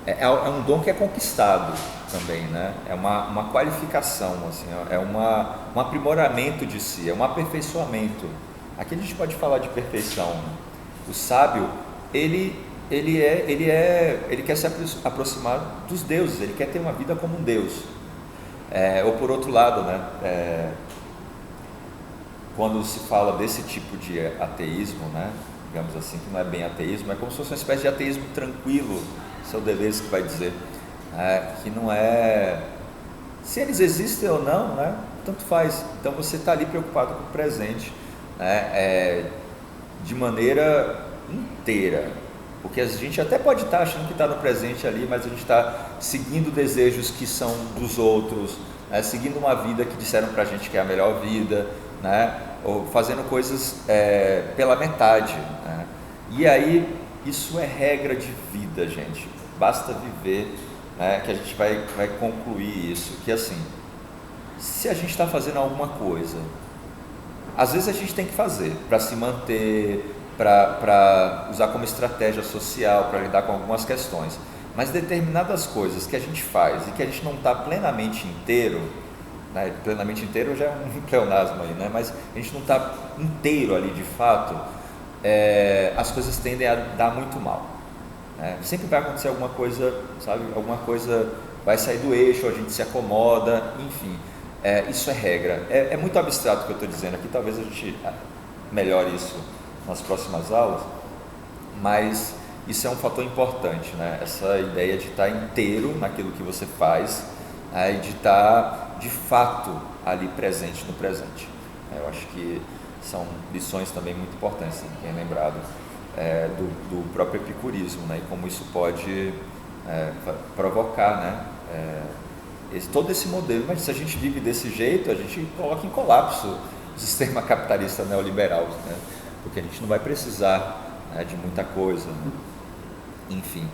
é um dom que é conquistado também, né? É uma qualificação, assim, é um aprimoramento de si, é um aperfeiçoamento. Aqui a gente pode falar de perfeição, né? O sábio, ele quer se aproximar dos deuses, ele quer ter uma vida como um deus. Ou por outro lado, né? Quando se fala desse tipo de ateísmo, né? Digamos assim, que não é bem ateísmo, é como se fosse uma espécie de ateísmo tranquilo, seu Deleuze que vai dizer, que não é, se eles existem ou não, né? Tanto faz. Então você está ali preocupado com o presente, né? De maneira inteira, porque a gente até pode estar achando que está no presente ali, mas a gente está seguindo desejos que são dos outros, né? Seguindo uma vida que disseram para a gente que é a melhor vida, né? Ou fazendo coisas pela metade, né? E aí isso é regra de vida, gente. Basta viver, né? Que a gente vai concluir isso, que assim, se a gente está fazendo alguma coisa, às vezes a gente tem que fazer para se manter, para usar como estratégia social, para lidar com algumas questões, mas determinadas coisas que a gente faz e que a gente não está plenamente inteiro, né? Plenamente inteiro já é um pleonasmo aí, né? Mas a gente não está inteiro ali de fato, as coisas tendem a dar muito mal, né? Sempre vai acontecer alguma coisa, sabe? Alguma coisa vai sair do eixo, a gente se acomoda, enfim. Isso é regra. É muito abstrato o que eu estou dizendo aqui, talvez a gente melhore isso nas próximas aulas, mas isso é um fator importante, né? Essa ideia de estar inteiro naquilo que você faz, e de estar de fato ali presente no presente. Eu acho que são lições também muito importantes, bem lembrado, do próprio epicurismo, né? E como isso pode provocar, né? Todo esse modelo. Mas se a gente vive desse jeito, a gente coloca em colapso o sistema capitalista neoliberal, né? Porque a gente não vai precisar, né, de muita coisa, né? Enfim,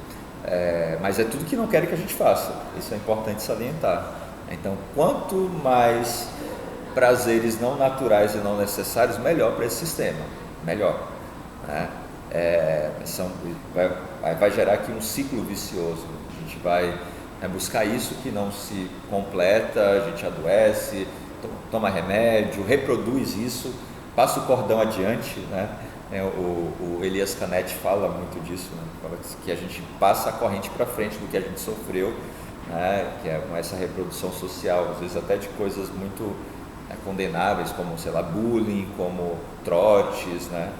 mas é tudo que não querem que a gente faça, isso é importante salientar. Então, quanto mais prazeres não naturais e não necessários, melhor para esse sistema, melhor, né? Vai gerar aqui um ciclo vicioso, a gente vai buscar isso que não se completa, a gente adoece, toma remédio, reproduz isso, passa o cordão adiante, né? O Elias Canetti fala muito disso, né? Fala que a gente passa a corrente para frente do que a gente sofreu, né? Que é essa reprodução social, às vezes até de coisas muito condenáveis, como, sei lá, bullying, como trotes, né?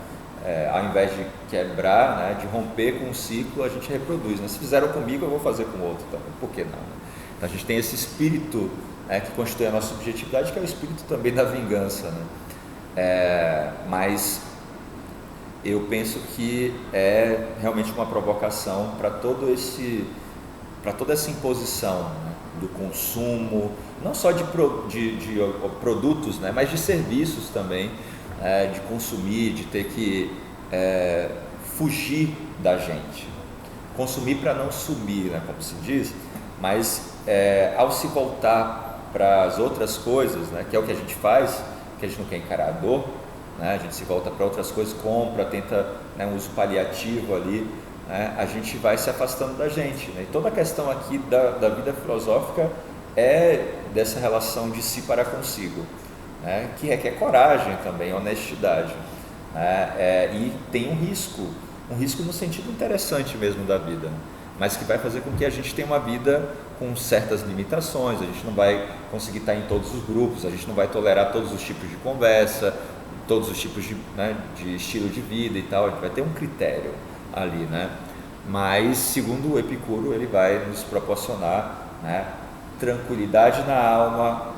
Ao invés de quebrar, né, de romper com um ciclo, a gente reproduz, né? Se fizeram comigo, eu vou fazer com o outro também, por que não, né? Então a gente tem esse espírito, que constitui a nossa subjetividade, que é o espírito também da vingança, né? Mas eu penso que é realmente uma provocação para toda essa imposição, né, do consumo, não só de produtos, né, mas de serviços também, de consumir, de ter que fugir da gente, consumir para não sumir, né, como se diz, mas ao se voltar para as outras coisas, né, que é o que a gente faz, porque a gente não quer encarar a dor, né? A gente se volta para outras coisas, compra, tenta, né, um uso paliativo ali, né? A gente vai se afastando da gente, né? E toda a questão aqui da vida filosófica é dessa relação de si para consigo, né? Que requer coragem também, honestidade, né? E tem um risco no sentido interessante mesmo da vida, mas que vai fazer com que a gente tenha uma vida com certas limitações. A gente não vai conseguir estar em todos os grupos, a gente não vai tolerar todos os tipos de conversa, todos os tipos de, né, de estilo de vida e tal. A gente vai ter um critério ali, né? Mas, segundo o Epicuro, ele vai nos proporcionar, né, tranquilidade na alma,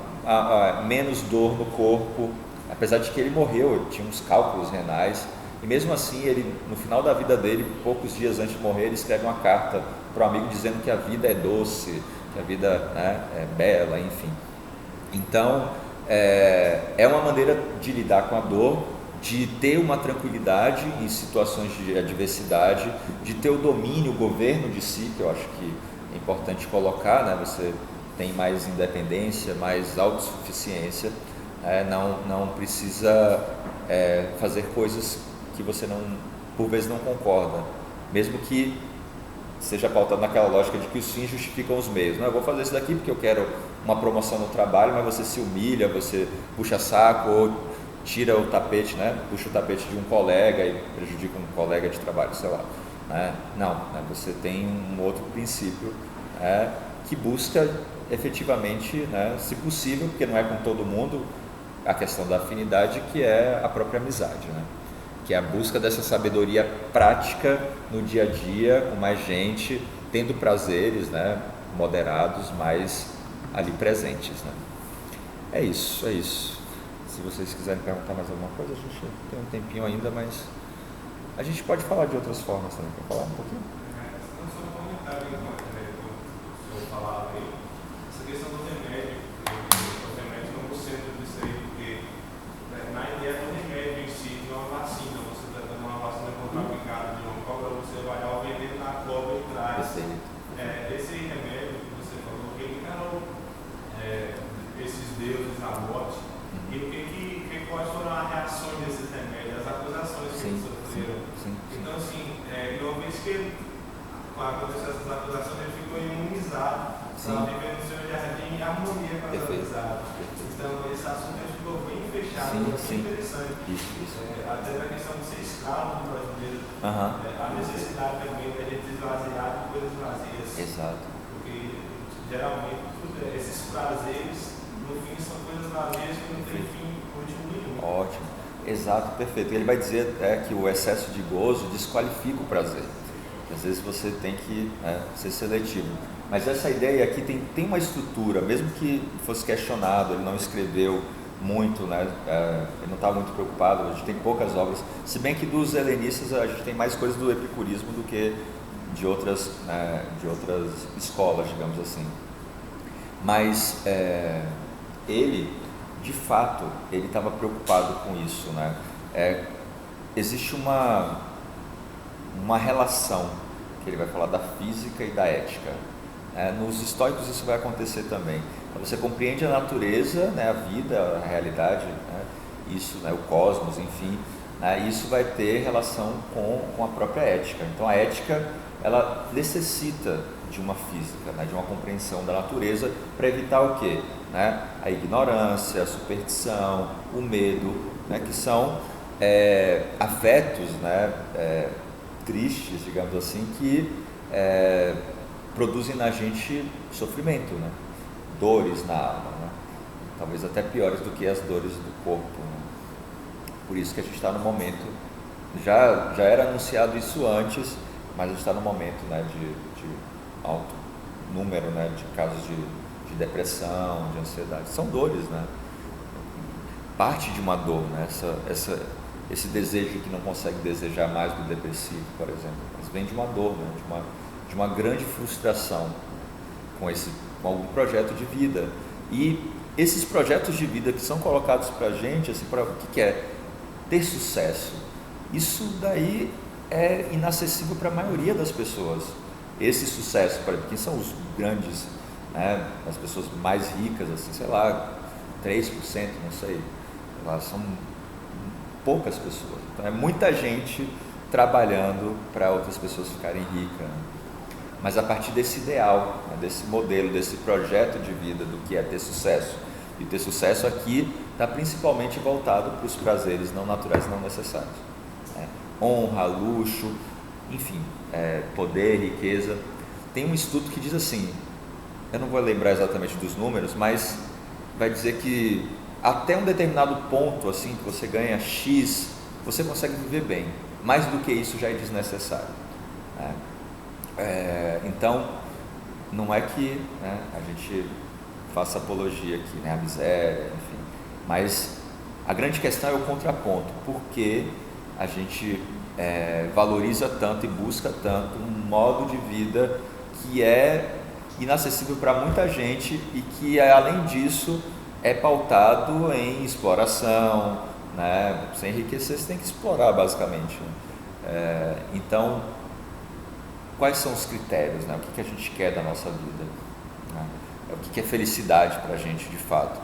menos dor no corpo, apesar de que ele morreu, ele tinha uns cálculos renais, e mesmo assim, ele, no final da vida dele, poucos dias antes de morrer, ele escreve uma carta para um amigo dizendo que a vida é doce, que a vida, né, é bela, enfim. Então, é uma maneira de lidar com a dor, de ter uma tranquilidade em situações de adversidade, de ter o domínio, o governo de si, que eu acho que é importante colocar, né? Você tem mais independência, mais autossuficiência, não precisa fazer coisas que você não, por vezes não concorda, mesmo que seja pautado naquela lógica de que os fins justificam os meios. Não, eu vou fazer isso daqui porque eu quero uma promoção no trabalho, mas você se humilha, você puxa saco ou tira o tapete, né? Puxa o tapete de um colega e prejudica um colega de trabalho, sei lá, né? Não, né? Você tem um outro princípio, que busca efetivamente, né, se possível, porque não é com todo mundo, a questão da afinidade, que é a própria amizade, né? Que é a busca dessa sabedoria prática no dia a dia, com mais gente, tendo prazeres, né, moderados, mas ali presentes, né? É isso. Se vocês quiserem perguntar mais alguma coisa, a gente tem um tempinho ainda, mas a gente pode falar de outras formas também. Quer falar um pouquinho? Não só um comentário que o senhor falava aí, essa questão do remédio, o remédio como centro disso aí, porque na ideia do remédio em si, de uma vacina, você está dando uma vacina contra a picada de uma cobra, você vai ao vender na cobra e traz. Esse remédio que você falou, que ele encarou esses deuses na morte, e quais foram as reações desses remédios, as acusações que eles sofreram. Sim. Então, assim, uma vez que aconteceu essas acusações, ele ficou imunizado, estava vivendo no seu jardim em harmonia com as amizades. Então, esse assunto ficou bem fechado, bem interessante. Isso. Até a questão de ser escravo do brasileiro, a necessidade também da gente esvaziar de coisas vazias. Exato. Porque, geralmente, esses prazeres, no fim, são coisas vazias que não tem fim último nenhum. Ótimo, exato, perfeito. Ele vai dizer que o excesso de gozo desqualifica o prazer. Às vezes você tem que ser seletivo. Mas essa ideia aqui tem uma estrutura, mesmo que fosse questionado, ele não escreveu muito, né? Ele não estava muito preocupado, a gente tem poucas obras, se bem que dos helenistas a gente tem mais coisas do epicurismo do que de outras escolas, digamos assim. Mas ele, de fato, ele estava preocupado com isso, né? Existe uma relação que ele vai falar da física e da ética. Nos estoicos isso vai acontecer também. Então, você compreende a natureza, né, a vida, a realidade, né, isso, né, o cosmos, enfim, né, isso vai ter relação com a própria ética. Então a ética, ela necessita de uma física, né, de uma compreensão da natureza para evitar o quê? Né? A ignorância, a superstição, o medo, né, que são afetos, né, tristes, digamos assim, que produzem na gente sofrimento, né? Dores na alma, né? Talvez até piores do que as dores do corpo, né? Por isso que a gente está no momento, já era anunciado isso antes, mas a gente está no momento, né, de alto número, né, de casos de depressão, de ansiedade. São dores, né? Parte de uma dor, né? Esse desejo que não consegue desejar mais do depressivo, por exemplo, mas vem de uma dor, né? De uma grande frustração com algum projeto de vida. E esses projetos de vida que são colocados para a gente, assim, para o que é ter sucesso, isso daí é inacessível para a maioria das pessoas. Esse sucesso, por exemplo, quem são os grandes, né, as pessoas mais ricas, assim, sei lá, 3%, não sei, lá são poucas pessoas. Então é muita gente trabalhando para outras pessoas ficarem ricas, né? Mas a partir desse ideal, né, desse modelo, desse projeto de vida do que é ter sucesso. E ter sucesso aqui está principalmente voltado para os prazeres não naturais, não necessários, né? Honra, luxo, enfim, poder, riqueza. Tem um estudo que diz assim, eu não vou lembrar exatamente dos números, mas vai dizer que até um determinado ponto, assim, que você ganha X, você consegue viver bem. Mais do que isso já é desnecessário, né? Então, não é que, né, a gente faça apologia aqui, né, a miséria, enfim, mas a grande questão é o contraponto. Por que a gente valoriza tanto e busca tanto um modo de vida que é inacessível para muita gente e que, além disso, é pautado em exploração, né? Para enriquecer, você tem que explorar, basicamente, né? Então, quais são os critérios, né? O que a gente quer da nossa vida, né? O que é felicidade para a gente, de fato?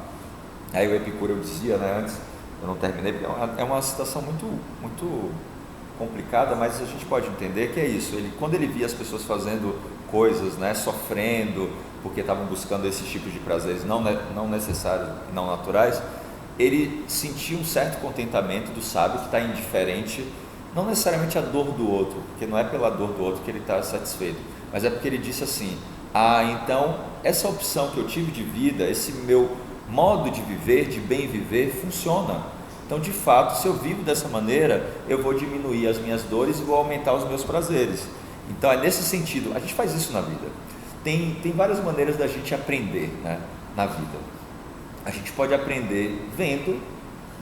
Aí o Epicuro, eu dizia, né, antes, eu não terminei, porque é uma situação muito complicada, mas a gente pode entender que é isso. Quando ele via as pessoas fazendo coisas, né, sofrendo, porque estavam buscando esses tipos de prazeres não necessários, não naturais, ele sentia um certo contentamento do sábio que está indiferente, não necessariamente à dor do outro, porque não é pela dor do outro que ele está satisfeito, mas é porque ele disse assim: então essa opção que eu tive de vida, esse meu modo de viver, de bem viver, funciona. Então, de fato, se eu vivo dessa maneira, eu vou diminuir as minhas dores e vou aumentar os meus prazeres. Então, é nesse sentido, a gente faz isso na vida. Tem várias maneiras da gente aprender, né, na vida. A gente pode aprender vendo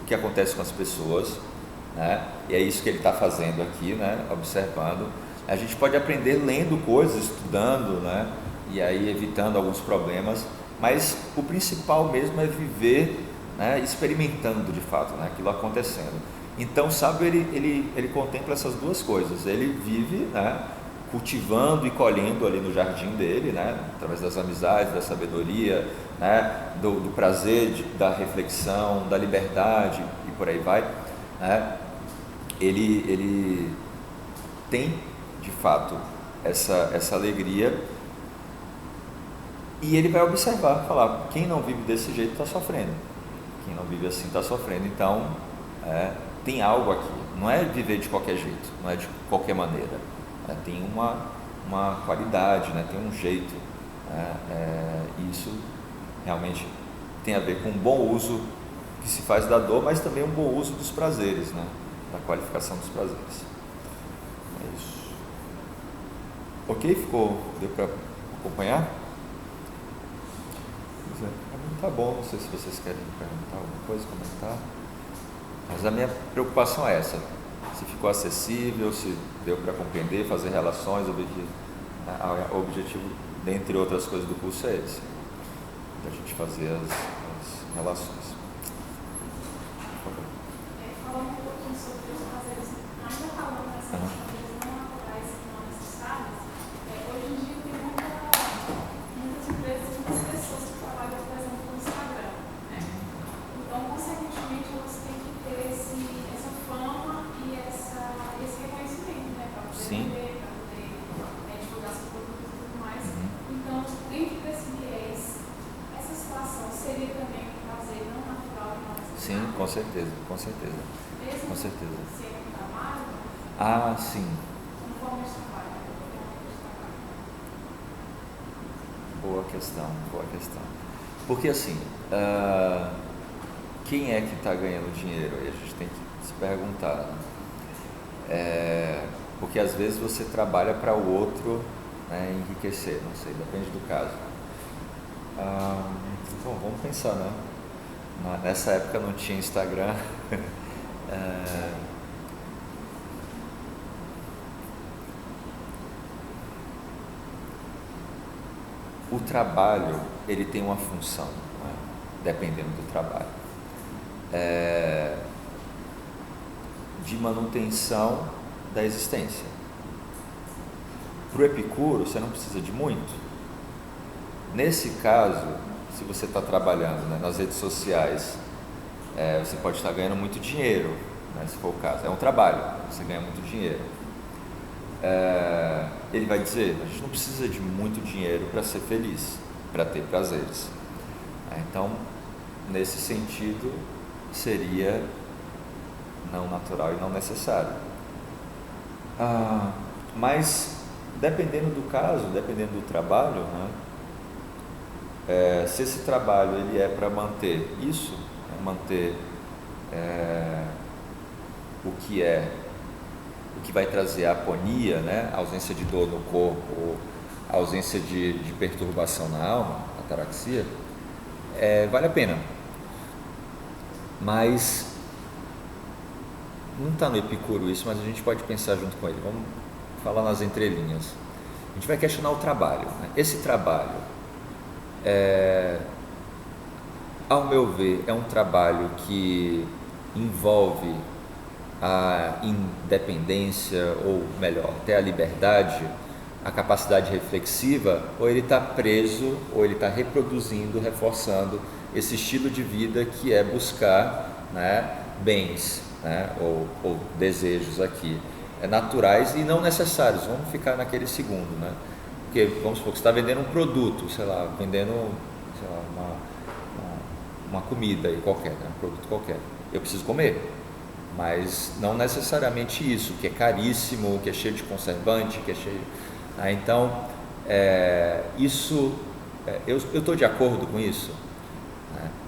o que acontece com as pessoas, né, e é isso que ele está fazendo aqui, né, observando. A gente pode aprender lendo coisas, estudando, né, e aí evitando alguns problemas, mas o principal mesmo é viver, né, experimentando de fato, né, aquilo acontecendo. Então, sabe, ele contempla essas duas coisas. Ele vive, né, cultivando e colhendo ali no jardim dele, né, através das amizades, da sabedoria, né, do prazer, da reflexão, da liberdade e por aí vai, né. Ele tem de fato essa alegria, e ele vai observar, falar: quem não vive desse jeito está sofrendo, quem não vive assim está sofrendo. Então tem algo aqui, não é viver de qualquer jeito, não é de qualquer maneira, tem uma qualidade, né? Tem um jeito, isso realmente tem a ver com um bom uso que se faz da dor, mas também um bom uso dos prazeres, né? Da qualificação dos prazeres. É isso. Ok? Deu para acompanhar? Tá bom, não sei se vocês querem perguntar alguma coisa, comentar, mas a minha preocupação é essa: se ficou acessível, se deu para compreender, fazer relações. O objetivo, dentre outras coisas do curso, é esse, da gente fazer as relações. Falando um pouquinho sobre os prazeres, ainda falando dessas prazeres não naturais e não necessários, hoje em dia tem muitas empresas, muitas pessoas que trabalham, por exemplo, no Instagram, né? Então, consequentemente, elas têm que ter essa fama e esse reconhecimento, né? Para poder vender, para poder divulgar seus produtos e tudo mais. Então, dentro desse viés, essa situação seria também um prazer não natural e não necessário? Sim, com certeza, com certeza. Mesmo Com certeza. sendo um trabalho? Sim. Como forma de trabalho. Boa questão, boa questão. Porque assim, quem é que está ganhando dinheiro? Aí a gente tem que se perguntar, né? Porque às vezes você trabalha para o outro, né, enriquecer, não sei, depende do caso. Bom, vamos pensar, né? Nessa época não tinha Instagram. O trabalho, ele tem uma função, né? Dependendo do trabalho, de manutenção da existência. Para o Epicuro, você não precisa de muito. Nesse caso, se você está trabalhando, né, nas redes sociais, Você pode estar ganhando muito dinheiro, né, se for o caso. É um trabalho, você ganha muito dinheiro. Ele vai dizer, a gente não precisa de muito dinheiro para ser feliz, para ter prazeres. Então, nesse sentido, seria não natural e não necessário. Mas, dependendo do caso, dependendo do trabalho, né, se esse trabalho ele é para manter isso, manter o que vai trazer a aponia, né, a ausência de dor no corpo, a ausência de perturbação na alma, ataraxia, vale a pena. Mas não está no Epicuro isso, mas a gente pode pensar junto com ele. Vamos falar nas entrelinhas. A gente vai questionar o trabalho, né? Esse trabalho, ao meu ver, é um trabalho que envolve a independência, ou melhor, até a liberdade, a capacidade reflexiva, ou ele está preso, ou ele está reproduzindo, reforçando esse estilo de vida que é buscar, né, bens, né, ou desejos aqui, naturais e não necessários. Vamos ficar naquele segundo, né? Porque, vamos supor que você está vendendo um produto, sei lá, uma comida aí qualquer, né, um produto qualquer. Eu preciso comer, mas não necessariamente isso, que é caríssimo, que é cheio de conservante, que é cheio... Então, eu estou de acordo com isso.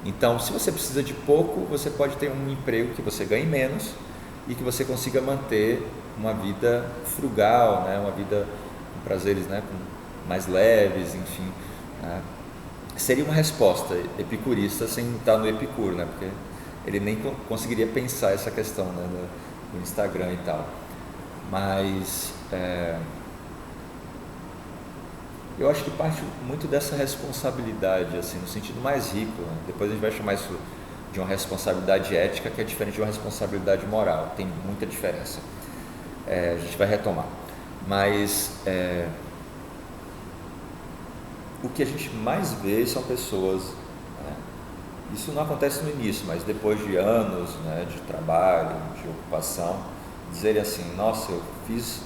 Então, se você precisa de pouco, você pode ter um emprego que você ganhe menos e que você consiga manter uma vida frugal, né? Uma vida com prazeres, né? Mais leves, enfim. Né? Seria uma resposta epicurista sem estar no Epicuro, né? Porque ele nem conseguiria pensar essa questão, né? no Instagram e tal. Mas eu acho que parte muito dessa responsabilidade, assim, no sentido mais rico, né? Depois a gente vai chamar isso de uma responsabilidade ética, que é diferente de uma responsabilidade moral, tem muita diferença. A gente vai retomar. Mas o que a gente mais vê são pessoas, né? Isso não acontece no início, mas depois de anos, né, de trabalho, de ocupação, dizerem assim, nossa, eu fiz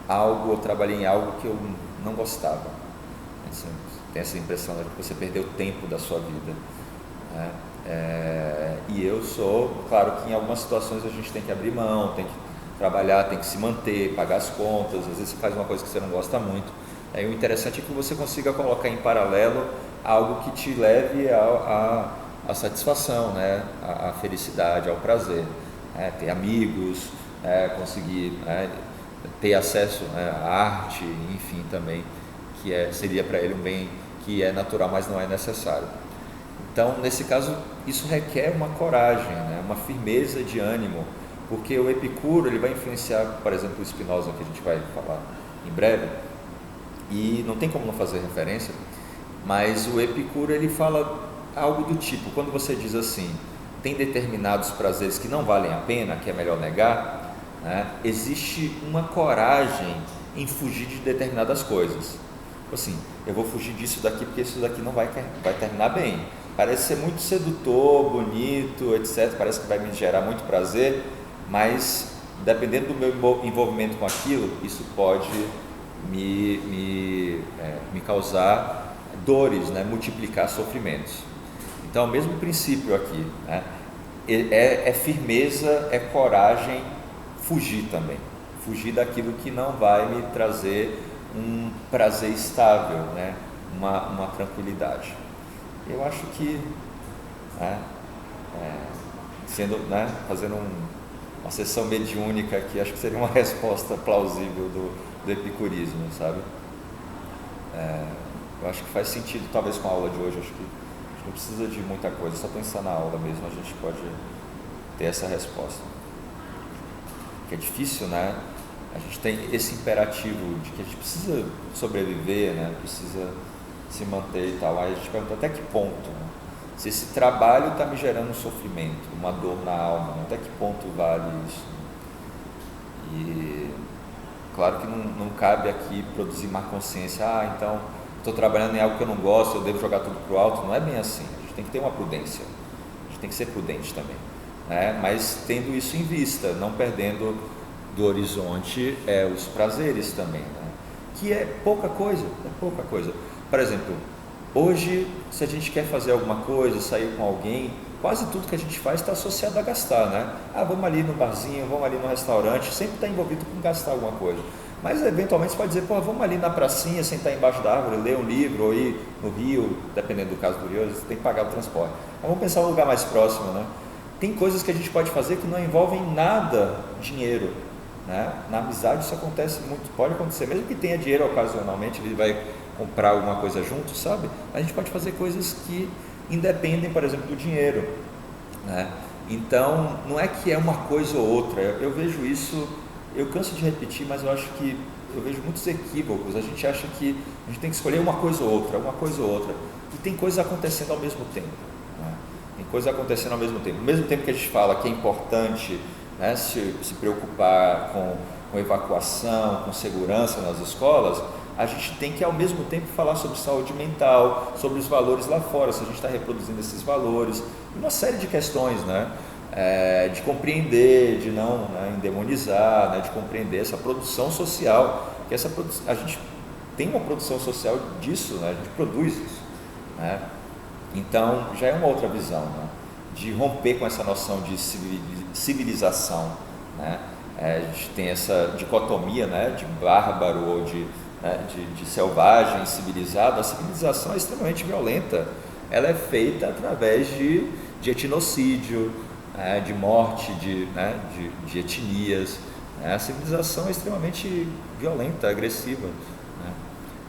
algo, eu trabalhei em algo que eu não gostava. Tem essa impressão de que você perdeu tempo da sua vida, né? E eu sou, claro que em algumas situações a gente tem que abrir mão, tem que trabalhar, tem que se manter, pagar as contas, às vezes você faz uma coisa que você não gosta muito. O interessante é que você consiga colocar em paralelo algo que te leve à satisfação, né? À felicidade, ao prazer, né? Ter amigos, conseguir, né, ter acesso, né, à arte, enfim, também, que seria para ele um bem que é natural, mas não é necessário. Então, nesse caso, isso requer uma coragem, né, uma firmeza de ânimo, porque o Epicuro ele vai influenciar, por exemplo, o Spinoza, que a gente vai falar em breve, e não tem como não fazer referência, mas o Epicuro ele fala algo do tipo, quando você diz assim, tem determinados prazeres que não valem a pena, que é melhor negar, né, existe uma coragem em fugir de determinadas coisas. Assim, eu vou fugir disso daqui porque isso daqui não vai terminar bem. Parece ser muito sedutor, bonito, etc. Parece que vai me gerar muito prazer, mas dependendo do meu envolvimento com aquilo, isso pode me causar dores, né? Multiplicar sofrimentos. Então, o mesmo princípio aqui, né? É firmeza, é coragem, fugir também. Fugir daquilo que não vai me trazer um prazer estável, né? Uma tranquilidade. Eu acho que, né, fazendo uma sessão mediúnica aqui, acho que seria uma resposta plausível do epicurismo, sabe? Eu acho que faz sentido, talvez com a aula de hoje, acho que a gente não precisa de muita coisa, só pensar na aula mesmo, a gente pode ter essa resposta. Que é difícil, né? A gente tem esse imperativo de que a gente precisa sobreviver, né? Precisa se manter e tal. Aí a gente pergunta até que ponto, né? Se esse trabalho está me gerando um sofrimento, uma dor na alma, né? Até que ponto vale isso? E claro que não cabe aqui produzir má consciência. Então estou trabalhando em algo que eu não gosto, eu devo jogar tudo para o alto. Não é bem assim. A gente tem que ter uma prudência. A gente gente tem que ser prudente também, né? Mas tendo isso em vista, não perdendo do horizonte os prazeres também, né? Que é pouca coisa. Por exemplo, hoje, se a gente quer fazer alguma coisa, sair com alguém, quase tudo que a gente faz está associado a gastar, né? Vamos ali no barzinho, vamos ali no restaurante, sempre está envolvido com gastar alguma coisa. Mas eventualmente você pode dizer, vamos ali na pracinha, sentar embaixo da árvore, ler um livro, ou ir no rio, dependendo do caso do rio, você tem que pagar o transporte. Mas vamos pensar um lugar mais próximo, né? Tem coisas que a gente pode fazer que não envolvem nada dinheiro, né? Na amizade isso acontece muito, pode acontecer, mesmo que tenha dinheiro ocasionalmente, ele vai comprar alguma coisa junto, sabe? A gente pode fazer coisas que independem, por exemplo, do dinheiro, né? Então, não é que é uma coisa ou outra, eu vejo isso, eu canso de repetir, mas eu acho que eu vejo muitos equívocos. A gente acha que a gente tem que escolher uma coisa ou outra, e tem coisas acontecendo ao mesmo tempo, né? Tem coisas acontecendo ao mesmo tempo. Ao mesmo tempo que a gente fala que é importante, né, se preocupar com evacuação, com segurança nas escolas, a gente tem que ao mesmo tempo falar sobre saúde mental, sobre os valores lá fora, se a gente está reproduzindo esses valores, uma série de questões, né? De compreender, de não, né, endemonizar, né, de compreender essa produção social, que a gente tem uma produção social disso, né? A gente produz isso, né? Então já é uma outra visão, né? De romper com essa noção de civilização, né? A gente tem essa dicotomia, né, de bárbaro ou de selvagem, civilizado. A civilização é extremamente violenta, ela é feita através de etnocídio, de morte de etnias, né? A civilização é extremamente violenta, agressiva, né?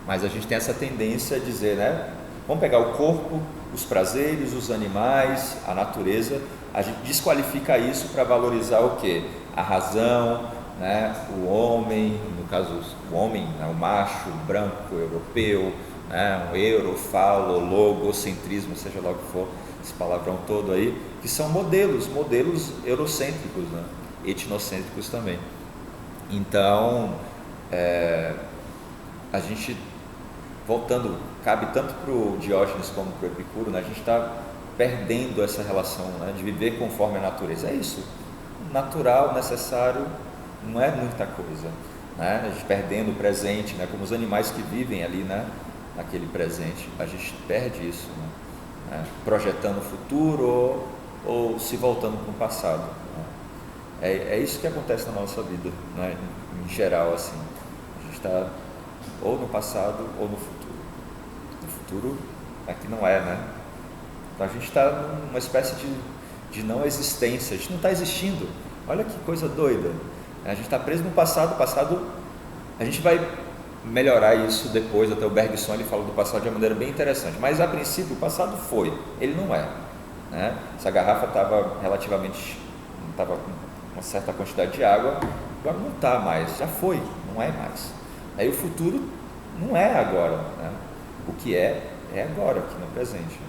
Mas a gente tem essa tendência a dizer, né, vamos pegar o corpo, os prazeres, os animais, a natureza, a gente desqualifica isso para valorizar o quê? A razão, né? O homem, no caso o homem, né? O macho, branco, europeu, né? O eurofalo, logocentrismo, seja lá o que for, esse palavrão todo aí, que são modelos eurocêntricos, né? Etnocêntricos também. Então, a gente, voltando, cabe tanto para o Diógenes como para o Epicuro, né? A gente está perdendo essa relação, né, de viver conforme a natureza. É isso, natural, necessário, não é muita coisa, né? A gente perdendo o presente, né, como os animais que vivem ali, né, naquele presente, a gente perde isso, né? Projetando o futuro ou se voltando para o passado, né? É isso que acontece na nossa vida, né, em geral, assim. A gente está ou no passado ou no futuro. No futuro aqui não é, né? Então a gente está numa espécie de não existência, a gente não está existindo. Olha que coisa doida. A gente está preso no passado. O passado, a gente vai melhorar isso depois, até o Bergson ele fala do passado de uma maneira bem interessante, mas a princípio o passado foi, ele não é, né? Essa garrafa estava com uma certa quantidade de água, agora não está mais, já foi, não é mais. Aí o futuro não é agora, né? O que é agora, aqui no presente.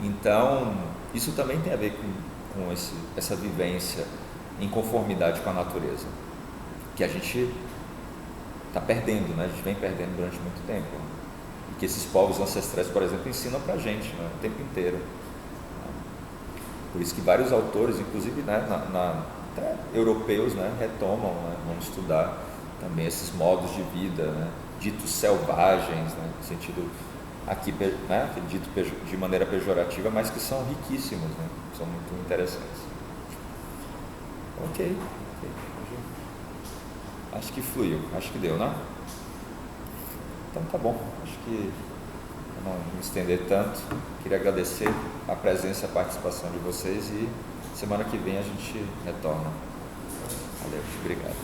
Então, isso também tem a ver com essa vivência em conformidade com a natureza, que a gente está perdendo, né? A gente vem perdendo durante muito tempo, e que esses povos ancestrais, por exemplo, ensinam para a gente, né, o tempo inteiro. Por isso que vários autores, inclusive, né, até europeus, né, retomam, né, vão estudar também esses modos de vida, né, ditos selvagens, né, no sentido aqui, né, dito de maneira pejorativa, mas que são riquíssimos, né, são muito interessantes. Ok. Acho que fluiu, acho que deu, né? Então tá bom, acho que não me estender tanto, queria agradecer a presença e a participação de vocês e semana que vem a gente retorna. Valeu, obrigado.